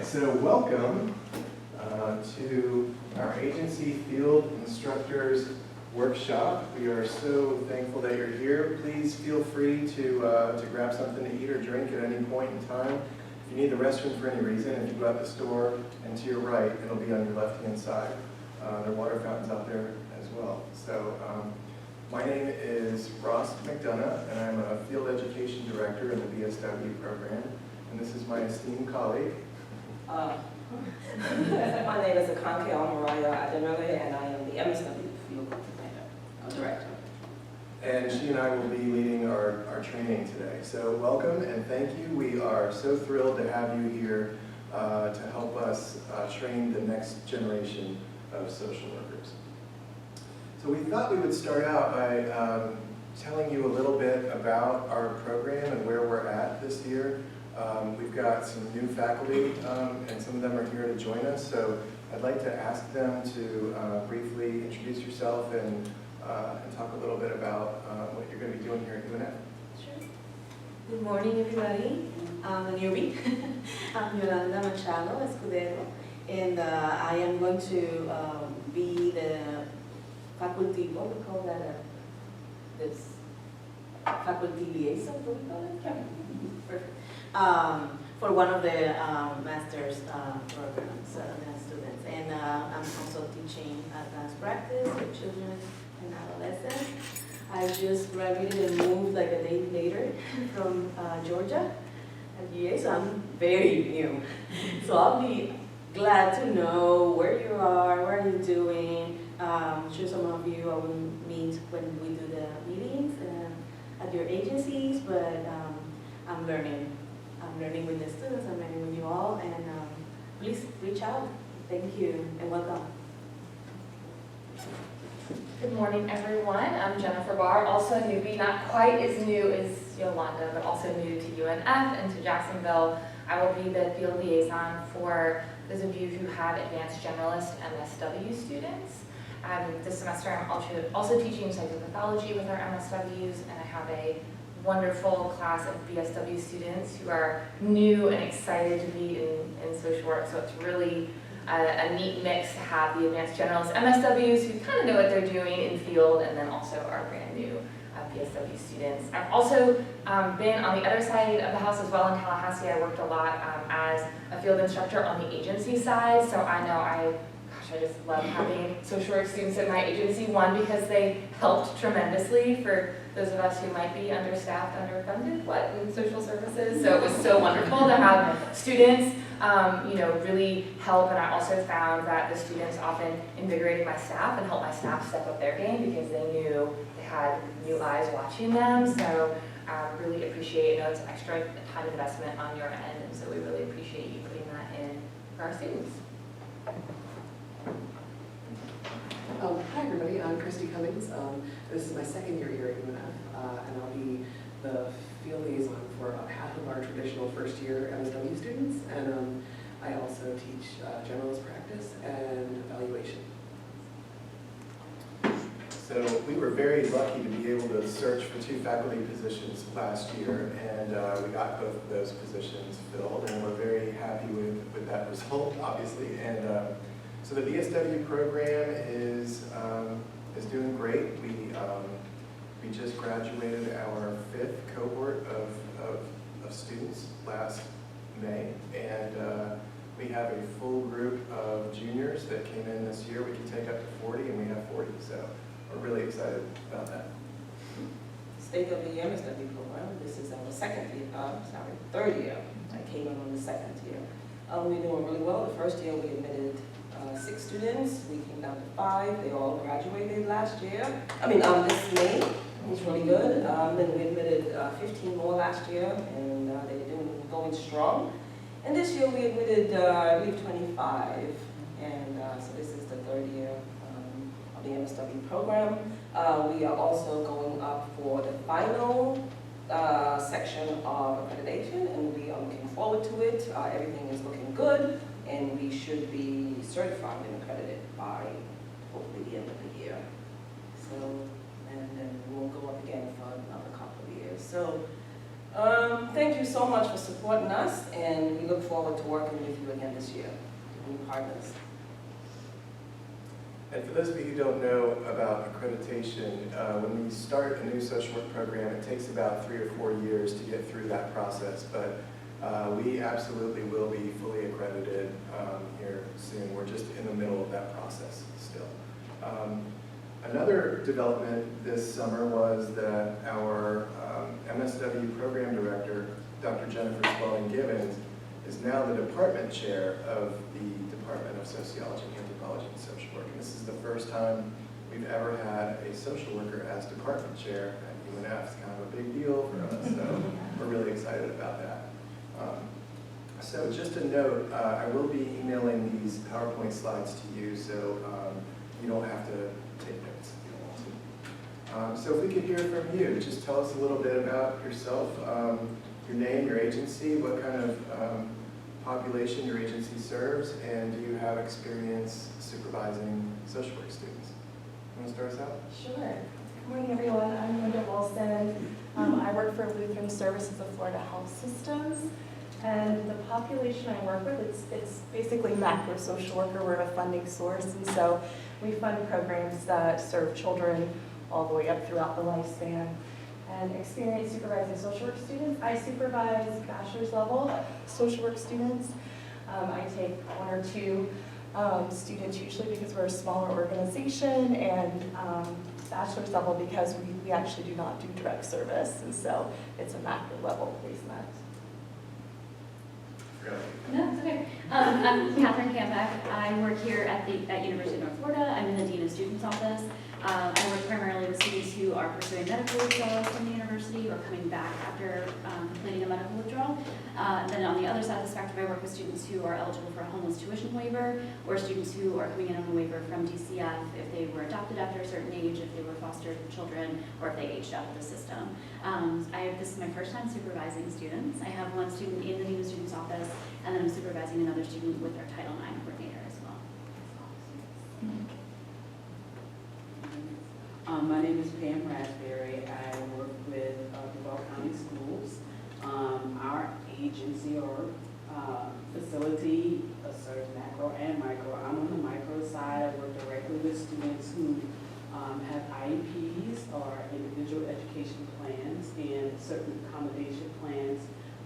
right, so welcome to our agency field instructors workshop. We are so thankful that you're here. Please feel free to grab something to eat or drink at any point in time. If you need the restroom for any reason, if you go out the store and to your right, it'll be on your left-hand side. There are water fountains out there as well. So my name is Ross McDonough, and I'm a field education director in the BSW program. And this is my esteemed colleague. My name is Akanke, Omorayo-Adenrele, and I am the MSW field director. And she and I will be leading our training today. So welcome and thank you. We are so thrilled to have you here to help us train the next generation of social workers. So we thought we would start out by telling you a little bit about our program and where we're at this year. We've got some new faculty, and some of them are here to join us. So I'd like to ask them to briefly introduce yourself and talk a little bit about what you're going to be doing here at UNF. Sure. Good morning, everybody. I'm a newbie. I'm Yolanda Machado Escudero, and I am going to be the faculty, what we call that, this faculty liaison, what we call it? Perfect. For one of the master's programs, students. And I'm also teaching advanced practice with children and adolescents. I just graduated and moved like a day later from Georgia at UA, so I'm very new. So I'll be glad to know where you are, what are you doing. I'm sure some of you I will meet when we do the meetings at your agencies, but I'm learning. I'm learning with the students, I'm learning with you all, and please reach out. Thank you, and welcome. Good morning, everyone. I'm Jennifer Barr, also a newbie, not quite as new as Yolanda, but also new to UNF and to Jacksonville. I will be the field liaison for those of you who have advanced generalist MSW students. This semester I'm also teaching psychopathology with our MSWs, and I have a wonderful class of BSW students who are new and excited to be in social work. So it's really a neat mix to have the advanced generalist MSWs who kind of know what they're doing in field, and then also our brand new BSW students. I've also been on the other side of the house as well in Tallahassee. I worked a lot as a field instructor on the agency side, so I know I just love having social work students at my agency. One, because they helped tremendously for those of us who might be understaffed, underfunded, in social services. So it was so wonderful to have students, really help. And I also found that the students often invigorated my staff and helped my staff step up their game because they knew they had new eyes watching them. So really appreciate, it's extra time investment on your end, and so we really appreciate you putting that in for our students. Hi everybody, I'm Christy Cummings. This is my second year here at UNF, and I'll be the field liaison for about half of our traditional first year MSW students, and I also teach generalist practice and evaluation. So we were very lucky to be able to search for 2 faculty positions last year, and we got both of those positions filled, and we're very happy with that result, obviously. And so the BSW program is doing great. We just graduated our 5th cohort of students last May, and we have a full group of juniors that came in this year. We can take up to 40, and we have 40, so we're really excited about that. State of the MSW program. This is our third year. I came in on the second year. We're doing really well. The first year we admitted 6 students. We came down to 5. They all graduated last year. This May. It was really good. Then we admitted 15 more last year, and they're going strong. And this year we admitted, I believe, 25. And so this is the 3rd year of the MSW program. We are also going up for the final section of accreditation, and we are looking forward to it. Everything is looking good, and we should be certified and accredited by hopefully the end of the year. So, and then we'll go up again for another couple of years. So, thank you so much for supporting us, and we look forward to working with you again this year, new partners. And for those of you who don't know about accreditation, when we start a new social work program, it takes about 3 or 4 years to get through that process, but we absolutely will be fully accredited here soon. We're just in the middle of that process still. Another development this summer was that our MSW program director, Dr. Jennifer Spalding-Gibbons, is now the department chair of the Department of Sociology, Anthropology, and Social Work. And this is the first time we've ever had a social worker as department chair at UNF. It's kind of a big deal for us, so we're really excited about that. So just a note, I will be emailing these PowerPoint slides to you, so you don't have to take notes if you don't want to. So if we could hear from you, just tell us a little bit about yourself, your name, your agency, what kind of population your agency serves, and do you have experience supervising social work students? You want to start us out? Sure. Good morning, everyone. I'm Linda Wilson. I work for Lutheran Services of Florida Health Systems. And the population I work with, it's basically macro social worker. We're a funding source, and so we fund programs that serve children all the way up throughout the lifespan. And experience supervising social work students. I supervise bachelor's level social work students. I take 1 or 2 students usually because we're a smaller organization, and bachelor's level because we actually do not do direct service, and so it's a macro level placement. No, it's okay. I'm Catherine Cambeck. I work here at University of North Florida. I'm in the Dean of Students office. I work primarily with students who are pursuing medical withdrawals from the university or coming back after completing a medical withdrawal. Then on the other side of the spectrum, I work with students who are eligible for a homeless tuition waiver, or students who are coming in on a waiver from DCF if they were adopted after a certain age, if they were foster children, or if they aged out of the system. This is my first time supervising students. I have 1 student in the Dean of Students office, and then I'm supervising another student with our Title IX coordinator as well. My name is Pam Raspberry. I work with Duval County Schools. Our agency or facility serves macro and micro. I'm on the micro side. I work directly with students who have IEPs or individual education plans and certain accommodation plans,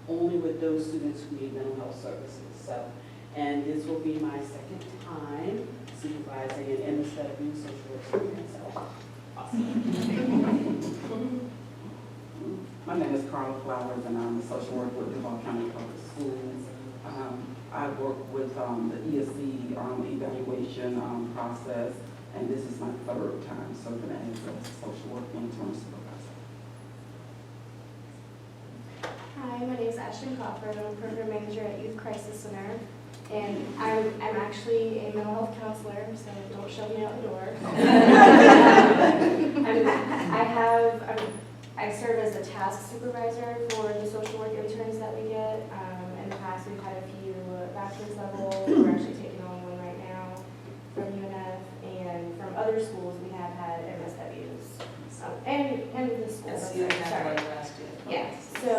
only with those students who need mental health services. So, and this will be my 2nd time supervising an MSW social work student. So, awesome. My name is Carla Flowers, and I'm a social worker with Duval County Public Schools. I work with the ESC evaluation process, and this is my 3rd time serving as a social work interim supervisor. Hi, my name is Ashton Crawford. I'm a program manager at Youth Crisis Center, and I'm actually a mental health counselor, so don't shove me out the door. I serve as a task supervisor for the social work interns that we get. In the past, we've had a few bachelor's level. We're actually taking on one right now from UNF, and from other schools we have had MSWs. And the school. Yes, you had one last year. Yes, so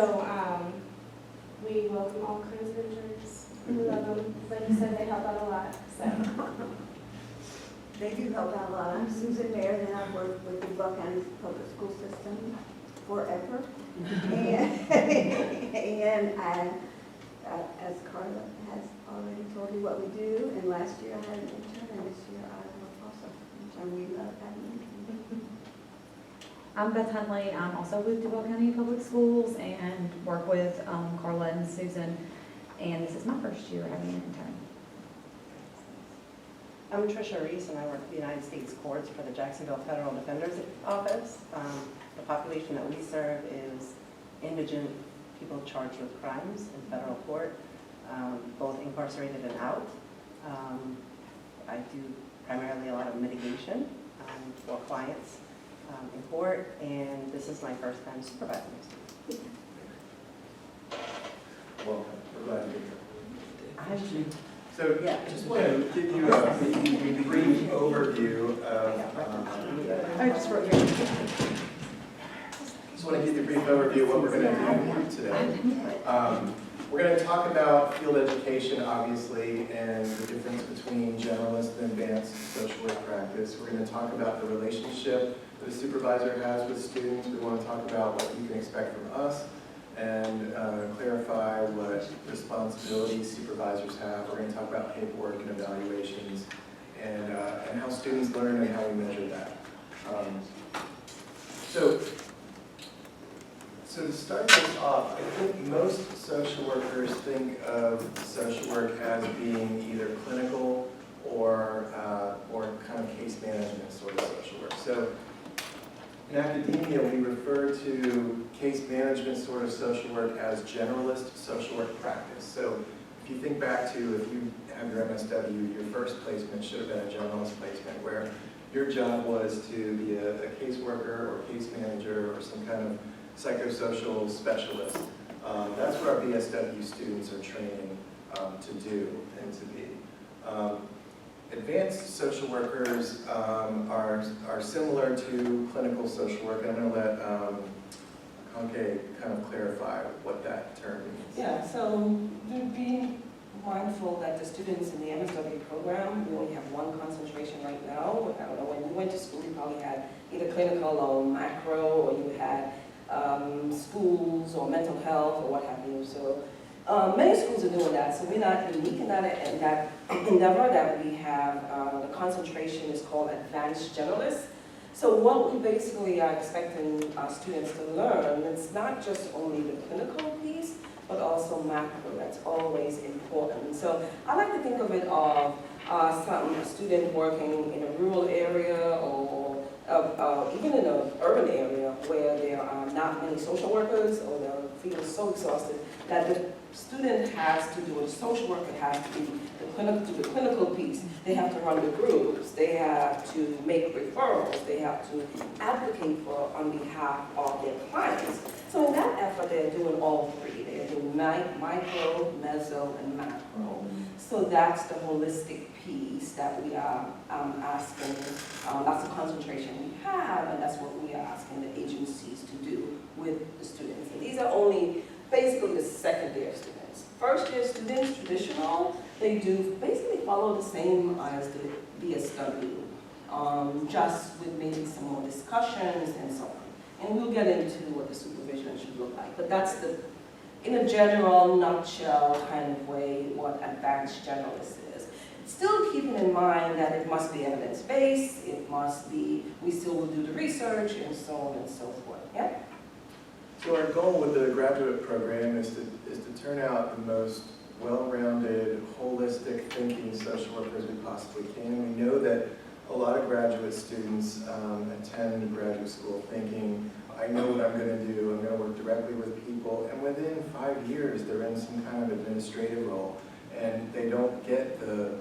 we welcome all kinds of interns. We love them. Like you said, they help out a lot, so. They do help out a lot. I'm Susan Mayer, and I've worked with the Duval County Public School System forever. And I, as Carla has already told you what we do, and last year I had an intern, and this year I will also. And we love having interns. I'm Beth Huntley. I'm also with Duval County Public Schools and work with Carla and Susan. And this is my first year having an intern. I'm Tricia Reese, and I work for the United States Courts for the Jacksonville Federal Defender's Office. The population that we serve is indigent people charged with crimes in federal court, both incarcerated and out. I do primarily a lot of mitigation for clients in court, and this is my first time supervising students. Welcome. We're glad to be here. So, Yeah. just want to give you a brief overview of. I just wrote here. want to give you a brief overview of what we're going to do today. We're going to talk about field education, obviously, and the difference between generalist and advanced social work practice. We're going to talk about the relationship that a supervisor has with students. We want to talk about what you can expect from us and clarify what responsibilities supervisors have. We're going to talk about paperwork and evaluations and how students learn and how we measure that. So to start this off, I think most social workers think of social work as being either clinical or kind of case management sort of social work. So in academia, we refer to case management sort of social work as generalist social work practice. So if you think back to if you have your MSW, your first placement should have been a generalist placement where your job was to be a caseworker or case manager or some kind of psychosocial specialist. That's what our BSW students are training to do and to be. Advanced social workers are similar to clinical social work. I'm going to let Akanke kind of clarify what that term means. Yeah, so being mindful that the students in the MSW program, we only have one concentration right now. I don't know, when you went to school, you probably had either clinical or macro, or you had schools or mental health or what have you. So many schools are doing that, so we're not unique in that endeavor that we have. The concentration is called advanced generalists. So what we basically are expecting our students to learn, it's not just only the clinical piece, but also macro. That's always important. So I like to think of it of some student working in a rural area or even in an urban area where there are not many social workers or they're feeling so exhausted that the student has to do, or the social worker has to do the clinical piece. They have to run the groups, they have to make referrals, they have to advocate for on behalf of their clients. So in that effort, they're doing all three. They're doing micro, meso, and macro. So that's the holistic piece that we are asking, that's the concentration we have, and that's what we are asking the agencies to do with the students. And these are only basically the second year students. First year students, traditional, they do basically follow the same as the BSW, just with maybe some more discussions and so on. And we'll get into what the supervision should look like. But that's the, in a general nutshell kind of way, what advanced generalist is. Still keeping in mind that it must be evidence-based, it must be, we still will do the research and so on and so forth, yeah? So our goal with the graduate program is to turn out the most well-rounded, holistic thinking social workers we possibly can. We know that a lot of graduate students attend graduate school thinking, I know what I'm going to do, I'm going to work directly with people, and within 5 years they're in some kind of administrative role, and they don't get the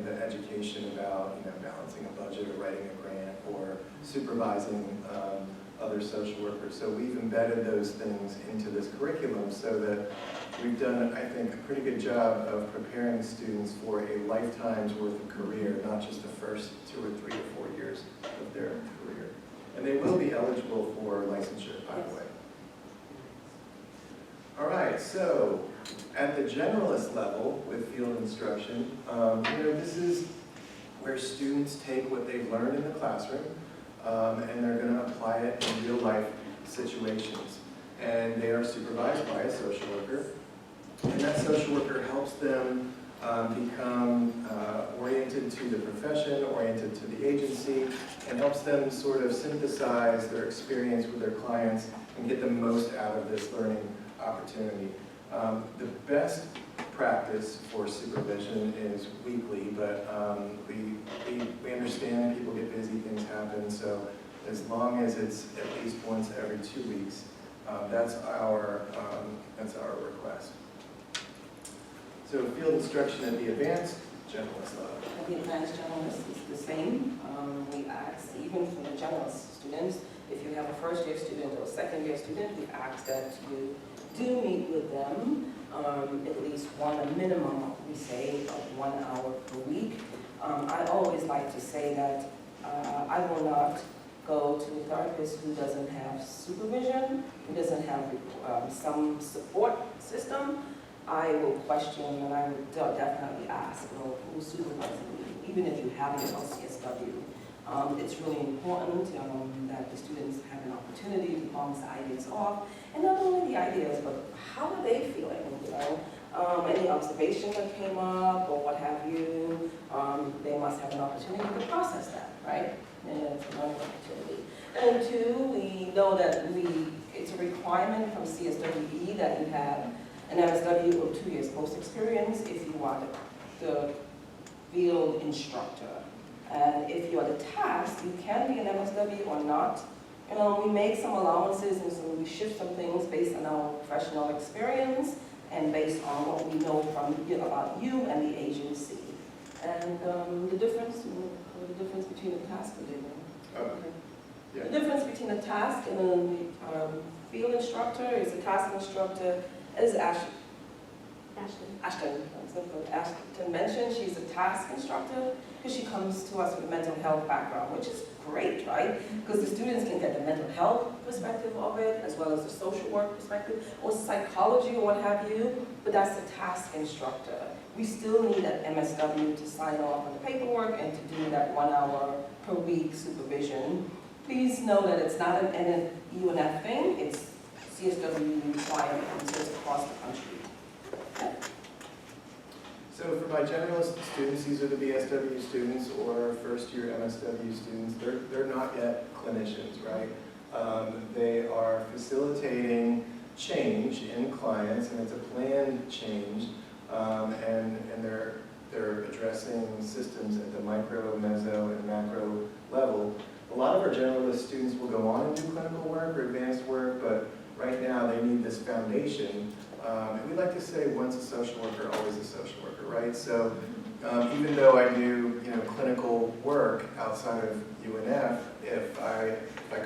the education about balancing a budget or writing a grant or supervising other social workers. So we've embedded those things into this curriculum so that we've done, I think, a pretty good job of preparing students for a lifetime's worth of career, not just the first 2 or 3 or 4 years of their career. And they will be eligible for licensure, by the way. All right, so at the generalist level with field instruction, this is where students take what they've learned in the classroom and they're going to apply it in real life situations. And they are supervised by a social worker. And that social worker helps them become oriented to the profession, oriented to the agency, and helps them sort of synthesize their experience with their clients and get the most out of this learning opportunity. The best practice for supervision is weekly, but we understand people get busy, things happen, so as long as it's at least once every 2 weeks, that's our request. So field instruction at the advanced generalist level. At the advanced generalist is the same. We ask, even for the generalist students, if you have a first year student or a second year student, we ask that you do meet with them at least a minimum, we say, of 1 hour per week. I always like to say that I will not go to a therapist who doesn't have supervision, who doesn't have some support system, I will question and I would definitely ask, well, who's supervising you, even if you have an LCSW. It's really important that the students have an opportunity to bounce ideas off, and not only the ideas, but how are they feeling, you know? Any observation that came up or what have you, they must have an opportunity to process that, right? And it's a learning opportunity. And two, we know that it's a requirement from CSWE that you have an MSW or 2 years post-experience if you are the field instructor. And if you are the task, you can be an MSW or not. You know, we make some allowances and so we shift some things based on our professional experience and based on what we know from about you and the agency. And the difference between a task Yeah. The difference between a task and a field instructor is a task instructor is Ashton mentioned, she's a task instructor because she comes to us with a mental health background, which is great, right? Because the students can get the mental health perspective of it, as well as the social work perspective, or psychology or what have you, but that's the task instructor. We still need that MSW to sign off on the paperwork and to do that 1 hour per week supervision. Please know that it's not an UNF thing, it's CSW requirement, so it's across the country. Okay. So for my generalist students, these are the BSW students or first year MSW students. They're not yet clinicians, right? They are facilitating change in clients, and it's a planned change, and they're addressing systems at the micro, meso, and macro level. A lot of our generalist students will go on and do clinical work or advanced work, but right now they need this foundation. And we like to say once a social worker, always a social worker, right? So even though I do clinical work outside of UNF, if I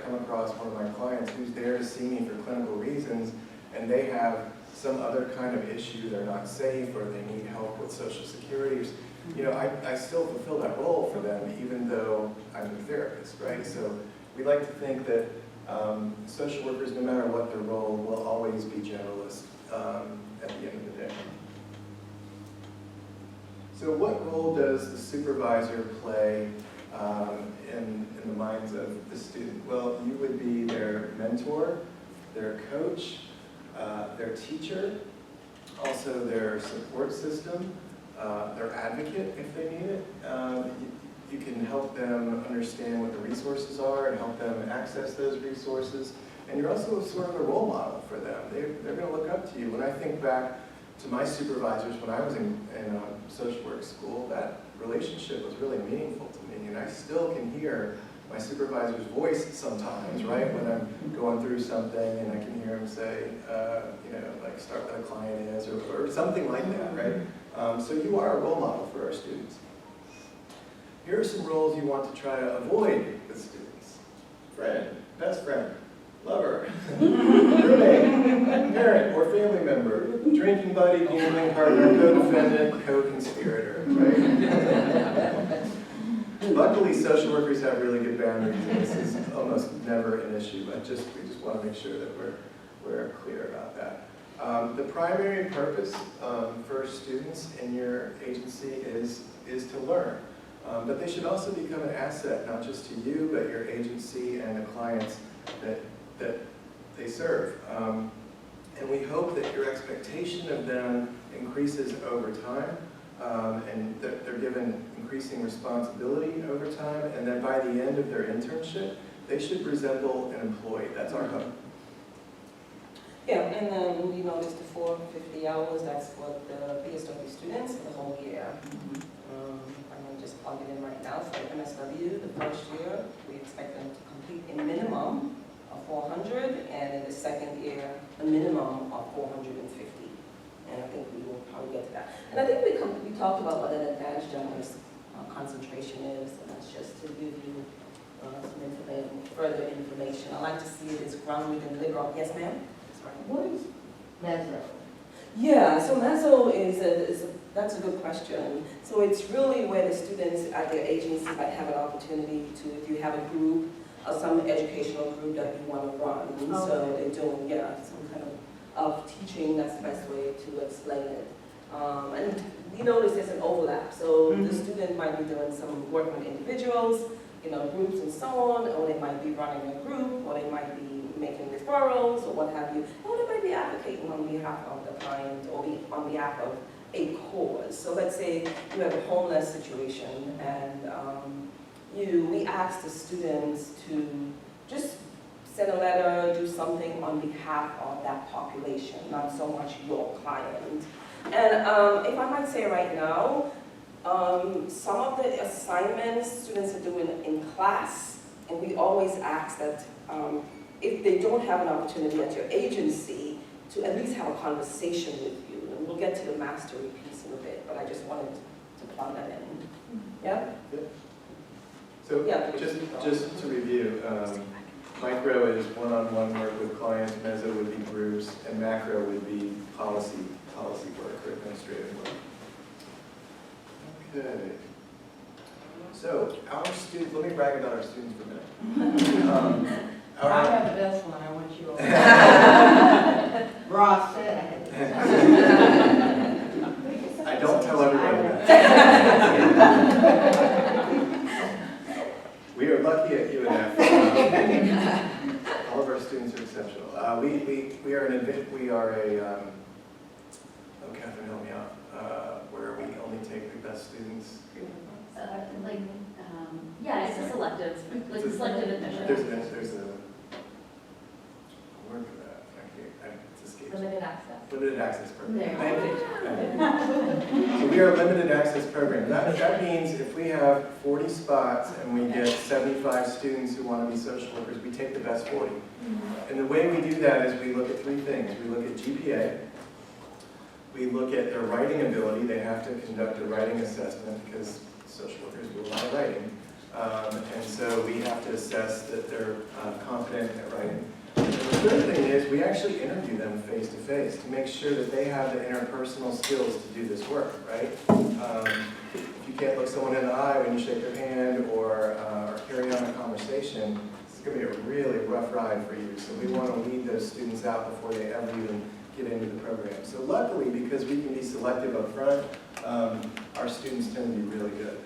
come across one of my clients who's there to see me for clinical reasons and they have some other kind of issue, they're not safe or they need help with Social Security, I still fulfill that role for them even though I'm a therapist, right? So we like to think that social workers, no matter what their role, will always be generalists at the end of the day. So what role does the supervisor play in the minds of the student? Well, you would be their mentor, their coach, their teacher, also their support system, their advocate if they need it. You can help them understand what the resources are and help them access those resources. And you're also sort of a role model for them. They're going to look up to you. When I think back to my supervisors when I was in social work school, that relationship was really meaningful to me. And I still can hear my supervisor's voice sometimes, right? When I'm going through something and I can hear him say, like start with a client is, or something like that, right? So you are a role model for our students. Here are some roles you want to try to avoid with students. Friend, best friend, lover, roommate, parent or family member, drinking buddy, gambling partner, co-defendant, co-conspirator, right? Luckily, social workers have really good boundaries, and this is almost never an issue, but we just want to make sure that we're clear about that. The primary purpose for students in your agency is to learn. But they should also become an asset, not just to you, but your agency and the clients that they serve. And we hope that your expectation of them increases over time, and that they're given increasing responsibility over time, and that by the end of their internship, they should resemble an employee. That's our hope. Yeah, and then you notice the 450 hours, that's what the BSW students for the whole year. I'm just plug it in right now for MSW. The first year, we expect them to complete a minimum of 400, and in the second year, a minimum of 450. And I think we will probably get to that. And I think we talked about what an advanced generalist concentration is, and that's just to give you some further information. I like to see it as grounded and liberal. Yes, ma'am? What is meso? Yeah, so meso that's a good question. So it's really where the students at their agency might have an opportunity to, if you have a group, some educational group that we want to run. So they're doing, some kind of teaching, that's the best way to explain it. And we notice there's an overlap. So the student might be doing some work with individuals, groups and so on, or they might be running a group, or they might be making referrals, or what have you, or they might be advocating on behalf of the client, or on behalf of a cause. So let's say you have a homeless situation, and we ask the students to just send a letter, do something on behalf of that population, not so much your client. And if I might say right now, some of the assignments students are doing in class, and we always ask that if they don't have an opportunity at your agency, to at least have a conversation with you. And we'll get to the mastery piece in a bit, but I just wanted to plug that in. Yeah? So just to review, micro is one-on-one work with clients, meso would be groups, and macro would be policy work or administrative work. Okay. So our students, let me brag about our students for a minute. I have the best one, I want you all. Ross said I had the best one. I don't tell everybody that. We are lucky at UNF. All of our students are exceptional. We are a oh, Catherine, help me out. Where we only take the best students. It's a selective, selective admission. There's a word for that. It's escaped. Limited access. Limited access program. There. Thank you. So we are a limited access program. That means if we have 40 spots and we get 75 students who want to be social workers, we take the best 40. And the way we do that is we look at three things. We look at GPA. We look at their writing ability. They have to conduct a writing assessment because social workers do a lot of writing. And so we have to assess that they're confident at writing. And the third thing is we actually interview them face to face to make sure that they have the interpersonal skills to do this work, right? If you can't look someone in the eye when you shake their hand or carry on a conversation, it's going to be a really rough ride for you. So we want to weed those students out before they ever even get into the program. So luckily, because we can be selective up front, our students tend to be really good.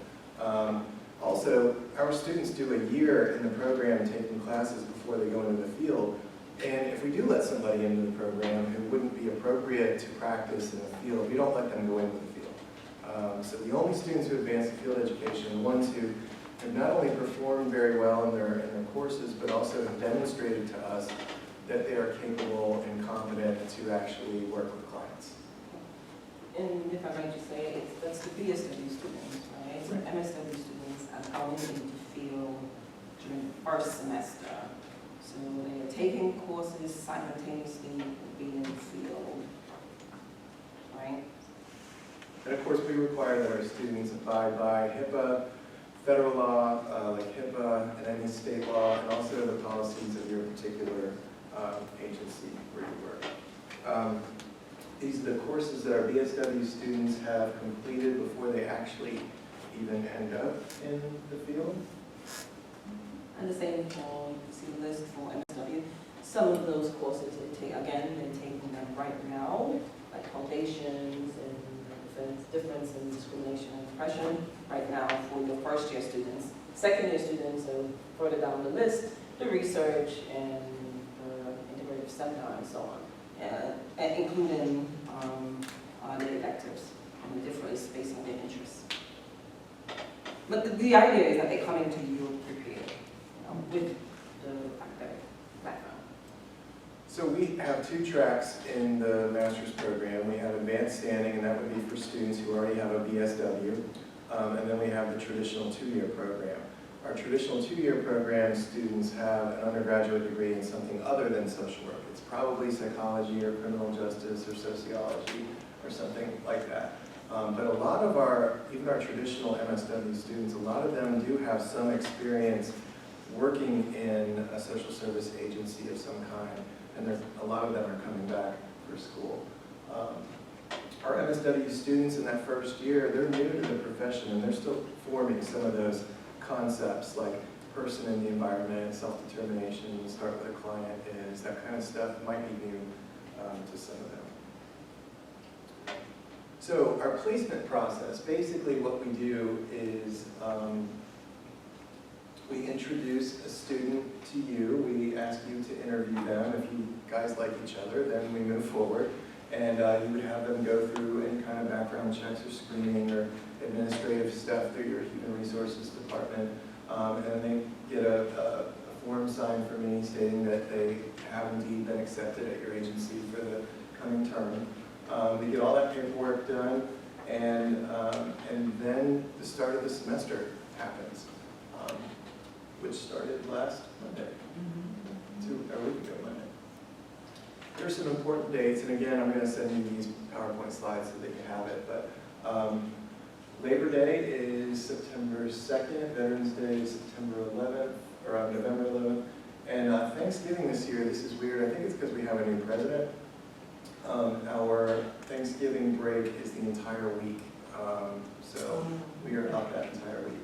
Also, our students do a year in the program taking classes before they go into the field. And if we do let somebody into the program who wouldn't be appropriate to practice in the field, we don't let them go into the field. So the only students who advance to field education are the ones who have not only performed very well in their courses, but also have demonstrated to us that they are capable and competent to actually work with clients. And if I might just say, that's the BSW students, right? So MSW students are going into field during the first semester. So they're taking courses simultaneously being in the field, right? And of course, we require that our students abide by HIPAA, federal law, like HIPAA, and any state law, and also the policies of your particular agency where you work. These are the courses that our BSW students have completed before they actually even end up in the field. And the same for, you see the list for MSW. Some of those courses they take, again, they're taking them right now, like foundations and difference in discrimination and oppression, right now for your first year students. Second year students are further down the list, the research and the integrative seminar and so on, and including the electives and the difference based on their interests. But the idea is that they're coming to you prepared, with the academic background. So we have two tracks in the master's program. We have advanced standing, and that would be for students who already have a BSW. And then we have the traditional two-year program. Our traditional two-year program students have an undergraduate degree in something other than social work. It's probably psychology or criminal justice or sociology or something like that. But a lot of even our traditional MSW students, a lot of them do have some experience working in a social service agency of some kind, and a lot of them are coming back for school. Our MSW students in that first year, they're new to the profession, and they're still forming some of those concepts like person in the environment, self-determination, start with a client is, that kind of stuff might be new to some of them. So our placement process, basically what we do is we introduce a student to you, we ask you to interview them. If you guys like each other, then we move forward. And you would have them go through any kind of background checks or screening or administrative stuff through your human resources department. And then they get a form signed from me stating that they have indeed been accepted at your agency for the coming term. They get all that paperwork done, and then the start of the semester happens, which started last Monday, a week ago Monday. There's some important dates, and again, I'm going to send you these PowerPoint slides so that you have it, but Labor Day is September 2nd, Veterans Day is September 11th, or November 11th, and Thanksgiving this year, this is weird, I think it's because we have a new president. Our Thanksgiving break is the entire week, so we are out that entire week.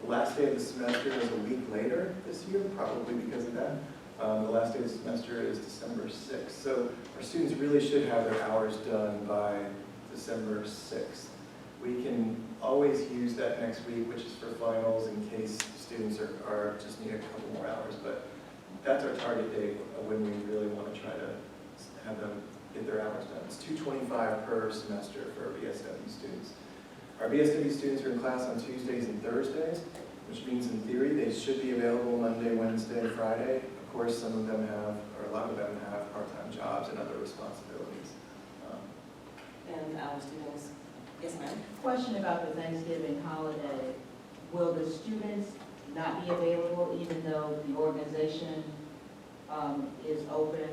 The last day of the semester is a week later this year, probably because of that. The last day of the semester is December 6th, so our students really should have their hours done by December 6th. We can always use that next week, which is for finals, in case students are just need a couple more hours, but that's our target date when we really want to try to have them get their hours done. It's $225 per semester for our BSW students. Our BSW students are in class on Tuesdays and Thursdays, which means in theory they should be available Monday, Wednesday, Friday. Of course, some of them have, or a lot of them have part-time jobs and other responsibilities. And our students, yes ma'am? Question about the Thanksgiving holiday. Will the students not be available even though the organization is open?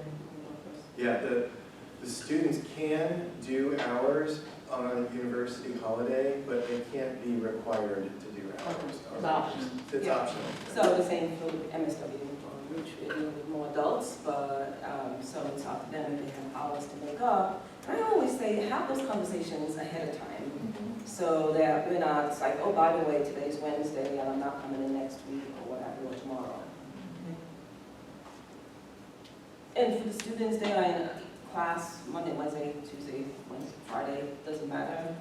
Yeah, the students can do hours on a university holiday, but they can't be required to do hours. It's optional. It's optional. So the same for MSW, which we're dealing with more adults, but so it's up to them if they have hours to make up. And I always say, have those conversations ahead of time, so that we're not, it's like, oh, by the way, today's Wednesday, and I'm not coming in next week, or whatever, or tomorrow. And for the students, they are in class Monday, Wednesday, Tuesday, Wednesday, Friday, doesn't matter,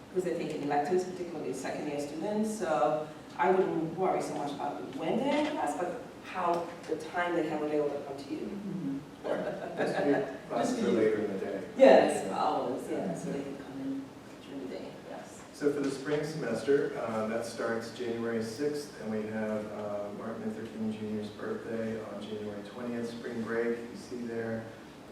because they're taking electives, particularly second-year students. So I wouldn't worry so much about when they're in class, but how the time they have available to come to you. That's for later in the day. Yes, always, yeah, so they can come in during the day, yes. So for the spring semester, that starts January 6th, and we have Martin Luther King Jr.'s birthday on January 20th, spring break, you see there.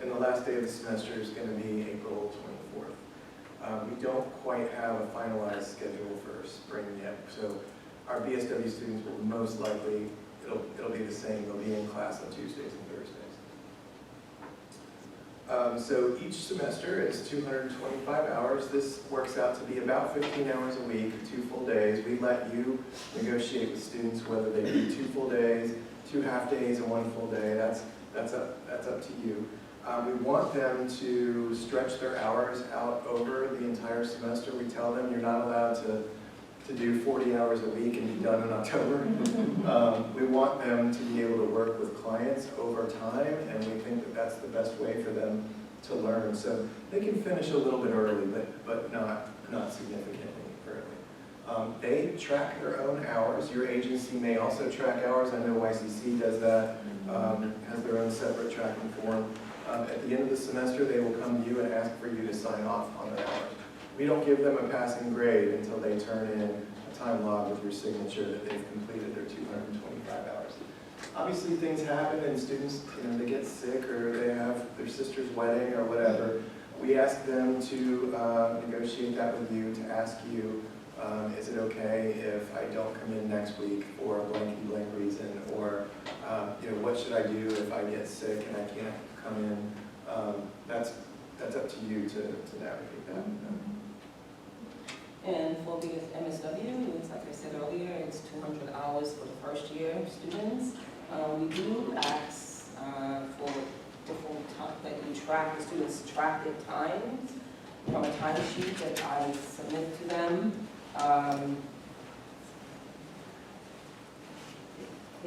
And the last day of the semester is going to be April 24th. We don't quite have a finalized schedule for spring yet, so our BSW students will most likely, it'll be the same, they'll be in class on Tuesdays and Thursdays. So each semester is 225 hours. This works out to be about 15 hours a week, 2 full days. We let you negotiate with students whether they do 2 full days, 2 half days, and 1 full day. That's up to you. We want them to stretch their hours out over the entire semester. We tell them you're not allowed to do 40 hours a week and be done in October. We want them to be able to work with clients over time, and we think that that's the best way for them to learn. So they can finish a little bit early, but not significantly early. They track their own hours. Your agency may also track hours. I know YCC does that, has their own separate tracking form. At the end of the semester, they will come to you and ask for you to sign off on their hours. We don't give them a passing grade until they turn in a time log with your signature that they've completed their 225 hours. Obviously, things happen and students, they get sick or they have their sister's wedding or whatever. We ask them to negotiate that with you, to ask you, is it okay if I don't come in next week for a blank reason, or what should I do if I get sick and I can't come in? That's up to you to navigate that. And for the MSW, it's like I said earlier, it's 200 hours for the first year students. We do ask for different time that you track, the students track their times from a timesheet that I submit to them.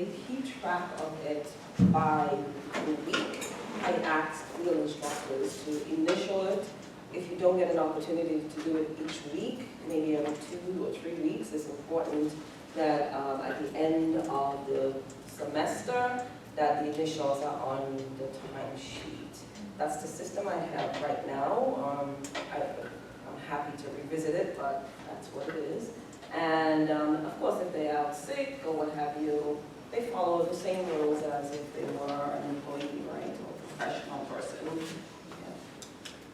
They keep track of it by the week. I ask field instructors to initial it. If you don't get an opportunity to do it each week, maybe every 2 or 3 weeks, it's important that at the end of the semester, that the initials are on the timesheet. That's the system I have right now. I'm happy to revisit it, but that's what it is. And of course, if they're out sick or what have you, they follow the same rules as if they were an employee, right, or a professional person.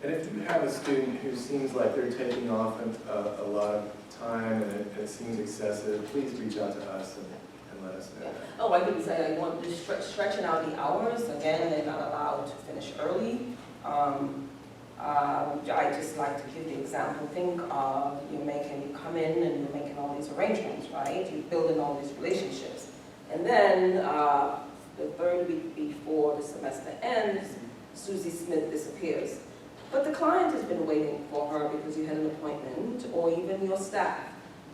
And if you have a student who seems like they're taking off a lot of time and it seems excessive, please reach out to us and let us know. Oh, I didn't say I want to stretching out the hours. Again, they're not allowed to finish early. I just like to give the example. Think of you come in and you're making all these arrangements, right? You're building all these relationships. And then the third week before the semester ends, Susie Smith disappears. But the client has been waiting for her because you had an appointment, or even your staff,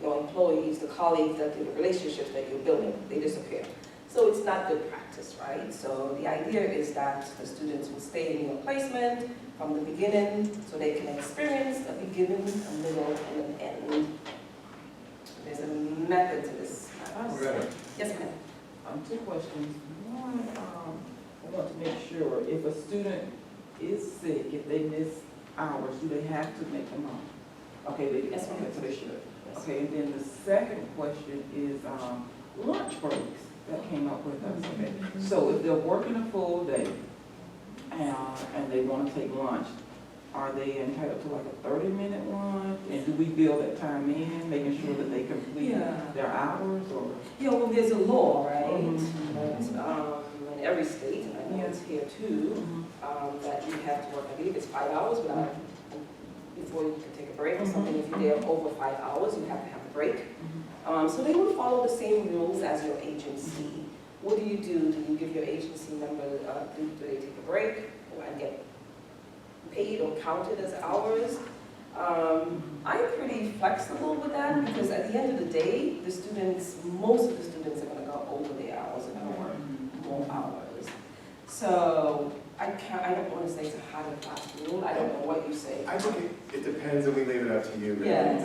your employees, the colleagues, the relationships that you're building, they disappear. So it's not good practice, right? So the idea is that the students will stay in your placement from the beginning so they can experience a beginning, a middle, and an end. There's a method to this. Yes, ma'am. 2 questions. One, I want to make sure if a student is sick, if they miss hours, do they have to make them up? Okay, they, Yes, ma'am. okay, so they should. Yes. Okay, and then the second question is lunch breaks that came up with us. Okay, so if they're working a full day and they want to take lunch, are they entitled to like a 30-minute lunch? And do we build that time in, making sure that they complete their hours, or? Yeah, well, there's a law, right? Mm-hmm. In every state, and I know it's here too, that you have to work, I believe it's 5 hours without, before you can take a break or something. If you're there over 5 hours, you have to have a break. So they would follow the same rules as your agency. What do? Do you give your agency member, do they take a break and get paid or counted as hours? I'm pretty flexible with that because at the end of the day, the students, most of the students are going to go over their hours and going to work more hours. So I don't want to say it's a hard and fast rule. I don't know what you say. I think it depends, and we leave it up to you, really. Yes.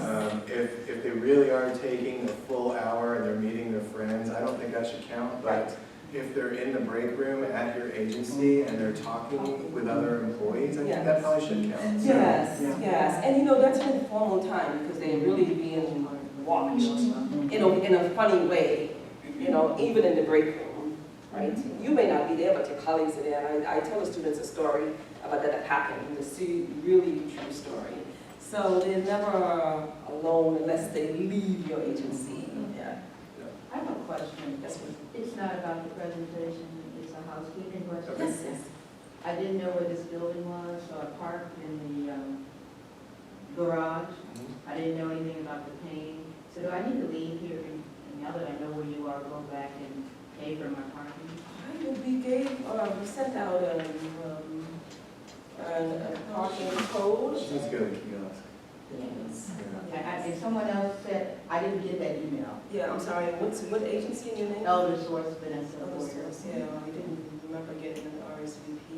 If they really are taking the full hour and they're meeting their friends, I don't think that should count. But if they're in the break room at your agency and they're talking with other employees, I think that probably should count. Yes, yes. And that's an informal time because they're really being watched in a funny way, even in the break room, right? You may not be there, but your colleagues are there. And I tell the students a story about that happened, the really true story. So they're never alone unless they leave your agency. Yeah. I have a question. Yes, ma'am. It's not about the presentation, it's a housekeeping question. Yes, yes. I didn't know where this building was, so I parked in the garage. I didn't know anything about the paying. So do I need to leave here, and now that I know where you are, go back and pay for my parking? We sent out a parking code. She needs to go to the kiosk. Yes. And someone else said, I didn't get that email. Yeah, I'm sorry, what agency in your name? Elder Source Vanessa. Elder Source, yeah, I didn't remember getting an RSVP.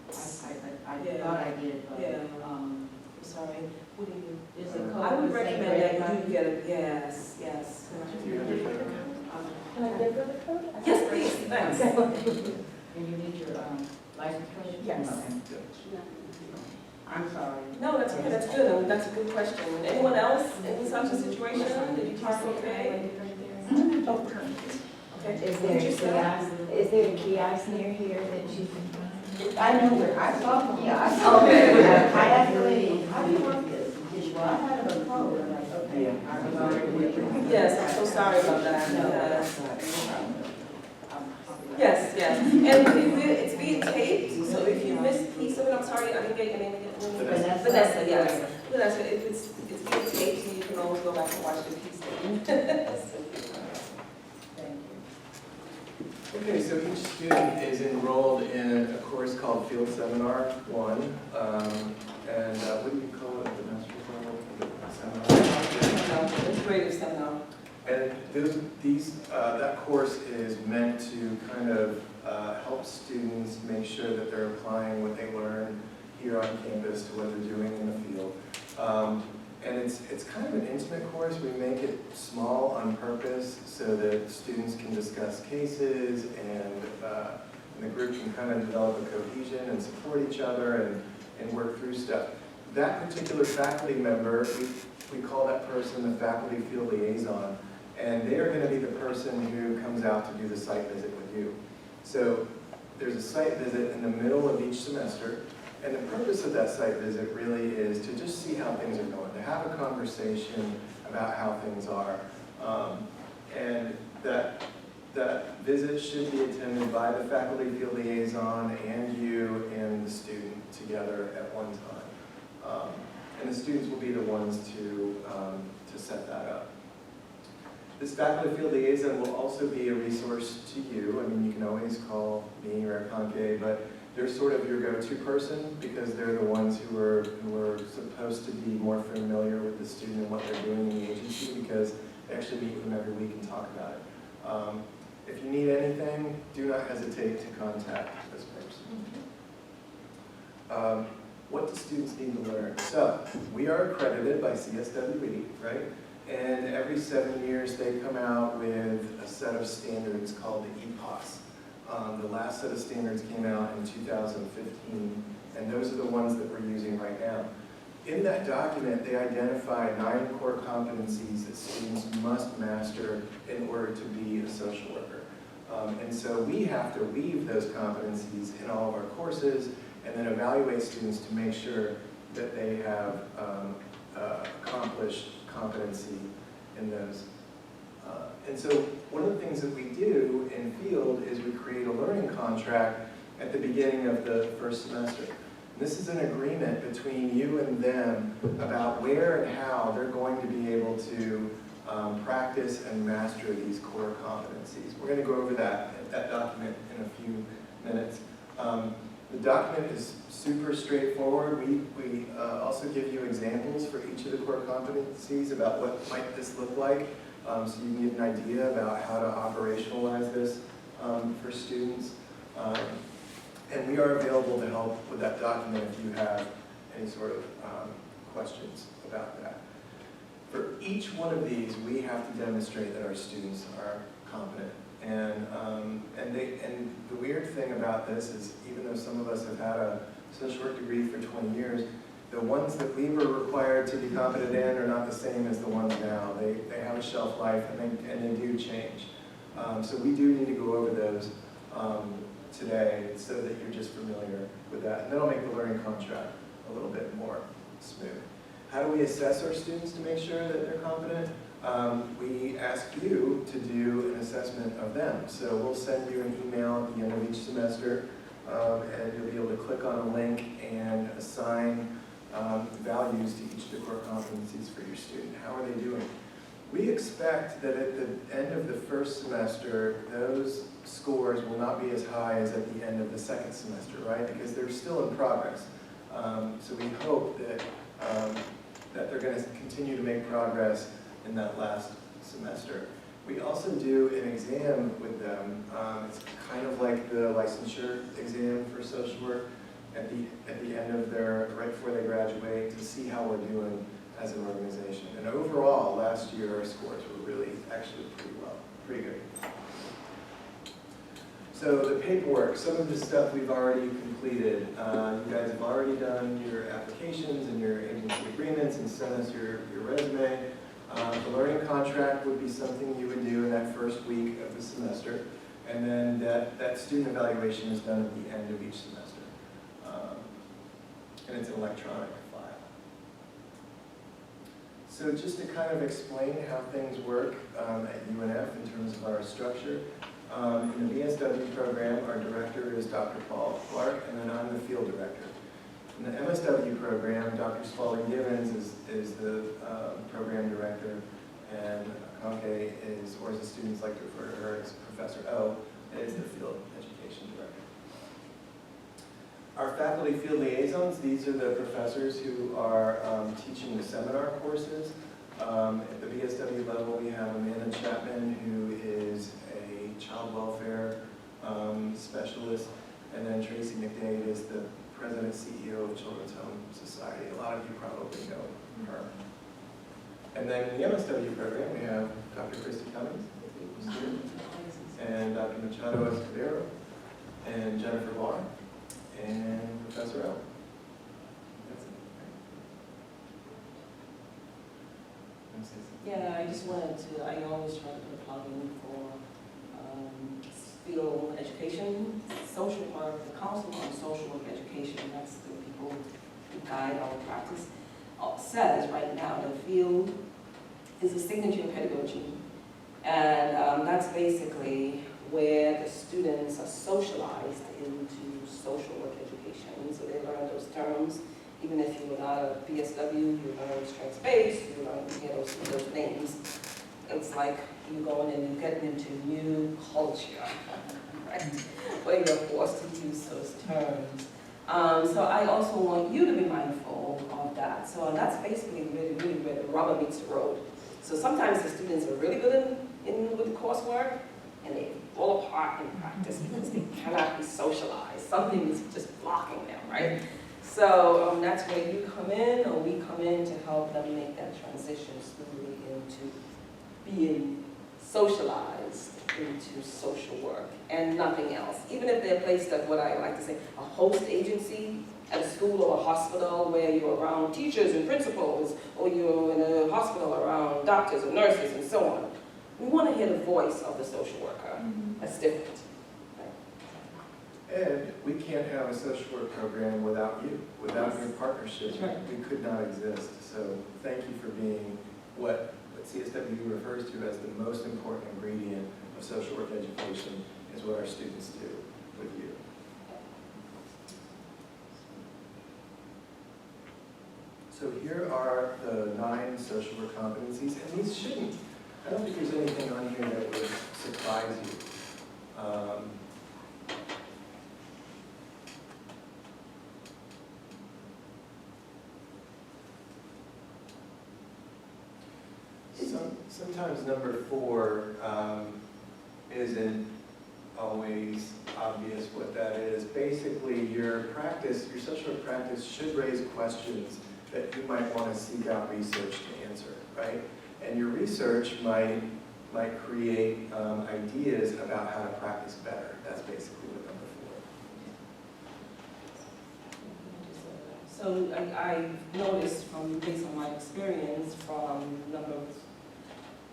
I thought I did, but, I'm sorry, what do you? is the code I would the same recommend for that you get it, yes. Do you have your phone? Can I give her the code? Yes, please, thanks. And you need your license plate? Yes. Okay. I'm sorry. No, that's okay, that's good, that's a good question. Anyone else in such a situation? Did you park okay? Oh, perfect. Okay. Is there a kiosk near here that you can? I know where, I saw, Okay. I asked the lady, how do you work this? Well, I had a code, I'm like, okay, I was already. Yes, I'm so sorry about that. Yes, yes, and it's being taped, so if you missed a piece of it, I'm sorry, I didn't get your name again. Vanessa, yes. Vanessa, it's being taped, so you can always go back and watch the piece. Okay, so each student is enrolled in a course called Field Seminar 1, and what do you call it at the master's level? Seminar? Integrative seminar. And that course is meant to kind of help students make sure that they're applying what they learn here on campus to what they're doing in the field. And it's kind of an intimate course. We make it small on purpose so that students can discuss cases and the group can kind of develop a cohesion and support each other and work through stuff. That particular faculty member, we call that person the faculty field liaison, and they are going to be the person who comes out to do the site visit with you. So there's a site visit in the middle of each semester, and the purpose of that site visit really is to just see how things are going, to have a conversation about how things are. And that visit should be attended by the faculty field liaison and you and the student together at one time. And the students will be the ones to set that up. This faculty field liaison will also be a resource to you. I mean, you can always call me or Akanke, but they're sort of your go-to person because they're the ones who are supposed to be more familiar with the student and what they're doing in the agency because they actually meet with them every week and talk about it. If you need anything, do not hesitate to contact this person. What do students need to learn? So, we are accredited by CSWE, right? And every 7 years they come out with a set of standards called the EPOS. The last set of standards came out in 2015, and those are the ones that we're using right now. In that document, they identify 9 core competencies that students must master in order to be a social worker. And so we have to weave those competencies in all of our courses and then evaluate students to make sure that they have accomplished competency in those. And so one of the things that we do in field is we create a learning contract at the beginning of the first semester. And this is an agreement between you and them about where and how they're going to be able to practice and master these core competencies. We're going to go over that document in a few minutes. The document is super straightforward. We also give you examples for each of the core competencies about what might this look like, so you can get an idea about how to operationalize this for students. And we are available to help with that document if you have any sort of questions about that. For each one of these, we have to demonstrate that our students are competent. And the weird thing about this is, even though some of us have had a social work degree for 20 years, the ones that we were required to be competent in are not the same as the ones now. They have a shelf life and they do change. So we do need to go over those today so that you're just familiar with that. And that'll make the learning contract a little bit more smooth. How do we assess our students to make sure that they're competent? We ask you to do an assessment of them. So we'll send you an email at the end of each semester, and you'll be able to click on a link and assign values to each of the core competencies for your student. How are they doing? We expect that at the end of the first semester, those scores will not be as high as at the end of the second semester, right? Because they're still in progress. So we hope that that they're going to continue to make progress in that last semester. We also do an exam with them. It's kind of like the licensure exam for social work at the end of right before they graduate, to see how we're doing as an organization. And overall, last year our scores were really actually pretty good. So the paperwork, some of the stuff we've already completed. You guys have already done your applications and your agency agreements and sent us your resume. The learning contract would be something you would do in that first week of the semester. And then that student evaluation is done at the end of each semester. And it's an electronic file. So just to kind of explain how things work at UNF in terms of our structure. In the BSW program, our director is Dr. Paul Clark, and then I'm the field director. In the MSW program, Dr. Spalding Givens is the program director, and Akanke is, or as the students like to refer to her as Professor O, is the field education director. Our faculty field liaisons, these are the professors who are teaching the seminar courses. At the BSW level, we have Amanda Chapman, who is a child welfare specialist, and then Tracy McDade is the president CEO of Children's Home Society. A lot of you probably know her. And then in the MSW program, we have Dr. Christy Cummings, and Dr. Machado Escudero, and Jennifer Barr, and Professor L. That's it, right? Yeah, I just wanted to, I always try to put a plug in for field education, social work, the Council on Social Work Education, that's the people who guide our practice, says right now the field is a signature pedagogy. And that's basically where the students are socialized into social work education. So they learn those terms. Even if you were not a BSW, you learn strengths-based, you learn those names. It's like you going and you're getting into new culture, right? Where you're forced to use those terms. So I also want you to be mindful of that. So that's basically really where the rubber meets the road. So sometimes the students are really good with the coursework, and they fall apart in practice because they cannot be socialized. Something is just blocking them, right? So that's where you come in, or we come in to help them make that transition smoothly into being socialized into social work and nothing else. Even if they're placed at what I like to say, a host agency at a school or a hospital where you're around teachers and principals, or you're in a hospital around doctors and nurses and so on. We want to hear the voice of the social worker. That's different. And we can't have a social work program without you, without your partnership. That's right. We could not exist. So thank you for being what CSW refers to as the most important ingredient of social work education, is what our students do with you. So here are the 9 social work competencies, and these shouldn't, I don't think there's anything on here that would surprise you. Sometimes number 4 isn't always obvious what that is. Basically, your practice, your social work practice should raise questions that you might want to seek out research to answer, right? And your research might create ideas about how to practice better. That's basically what number 4. So I noticed from, based on my experience from number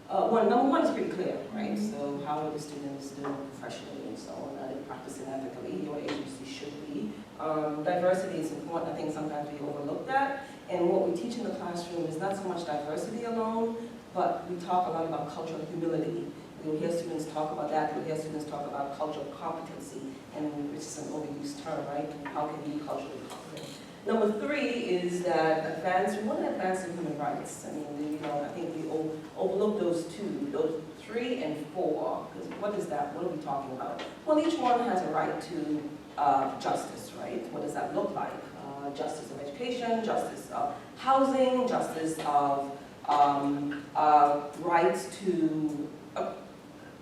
one is pretty clear, right? So how are the students doing professionally and so on? Are they practicing ethically? Your agency should be. Diversity is important. I think sometimes we overlook that. And what we teach in the classroom is not so much diversity alone, but we talk a lot about cultural humility. You'll hear students talk about that. You'll hear students talk about cultural competency, and which is an overused term, right? How can you be culturally competent? Number 3 is that we want to advance in human rights. I mean, I think we overlook those 2, those 3 and 4, because what is that? What are we talking about? Well, each one has a right to justice, right? What does that look like? Justice of education, justice of housing, justice of rights to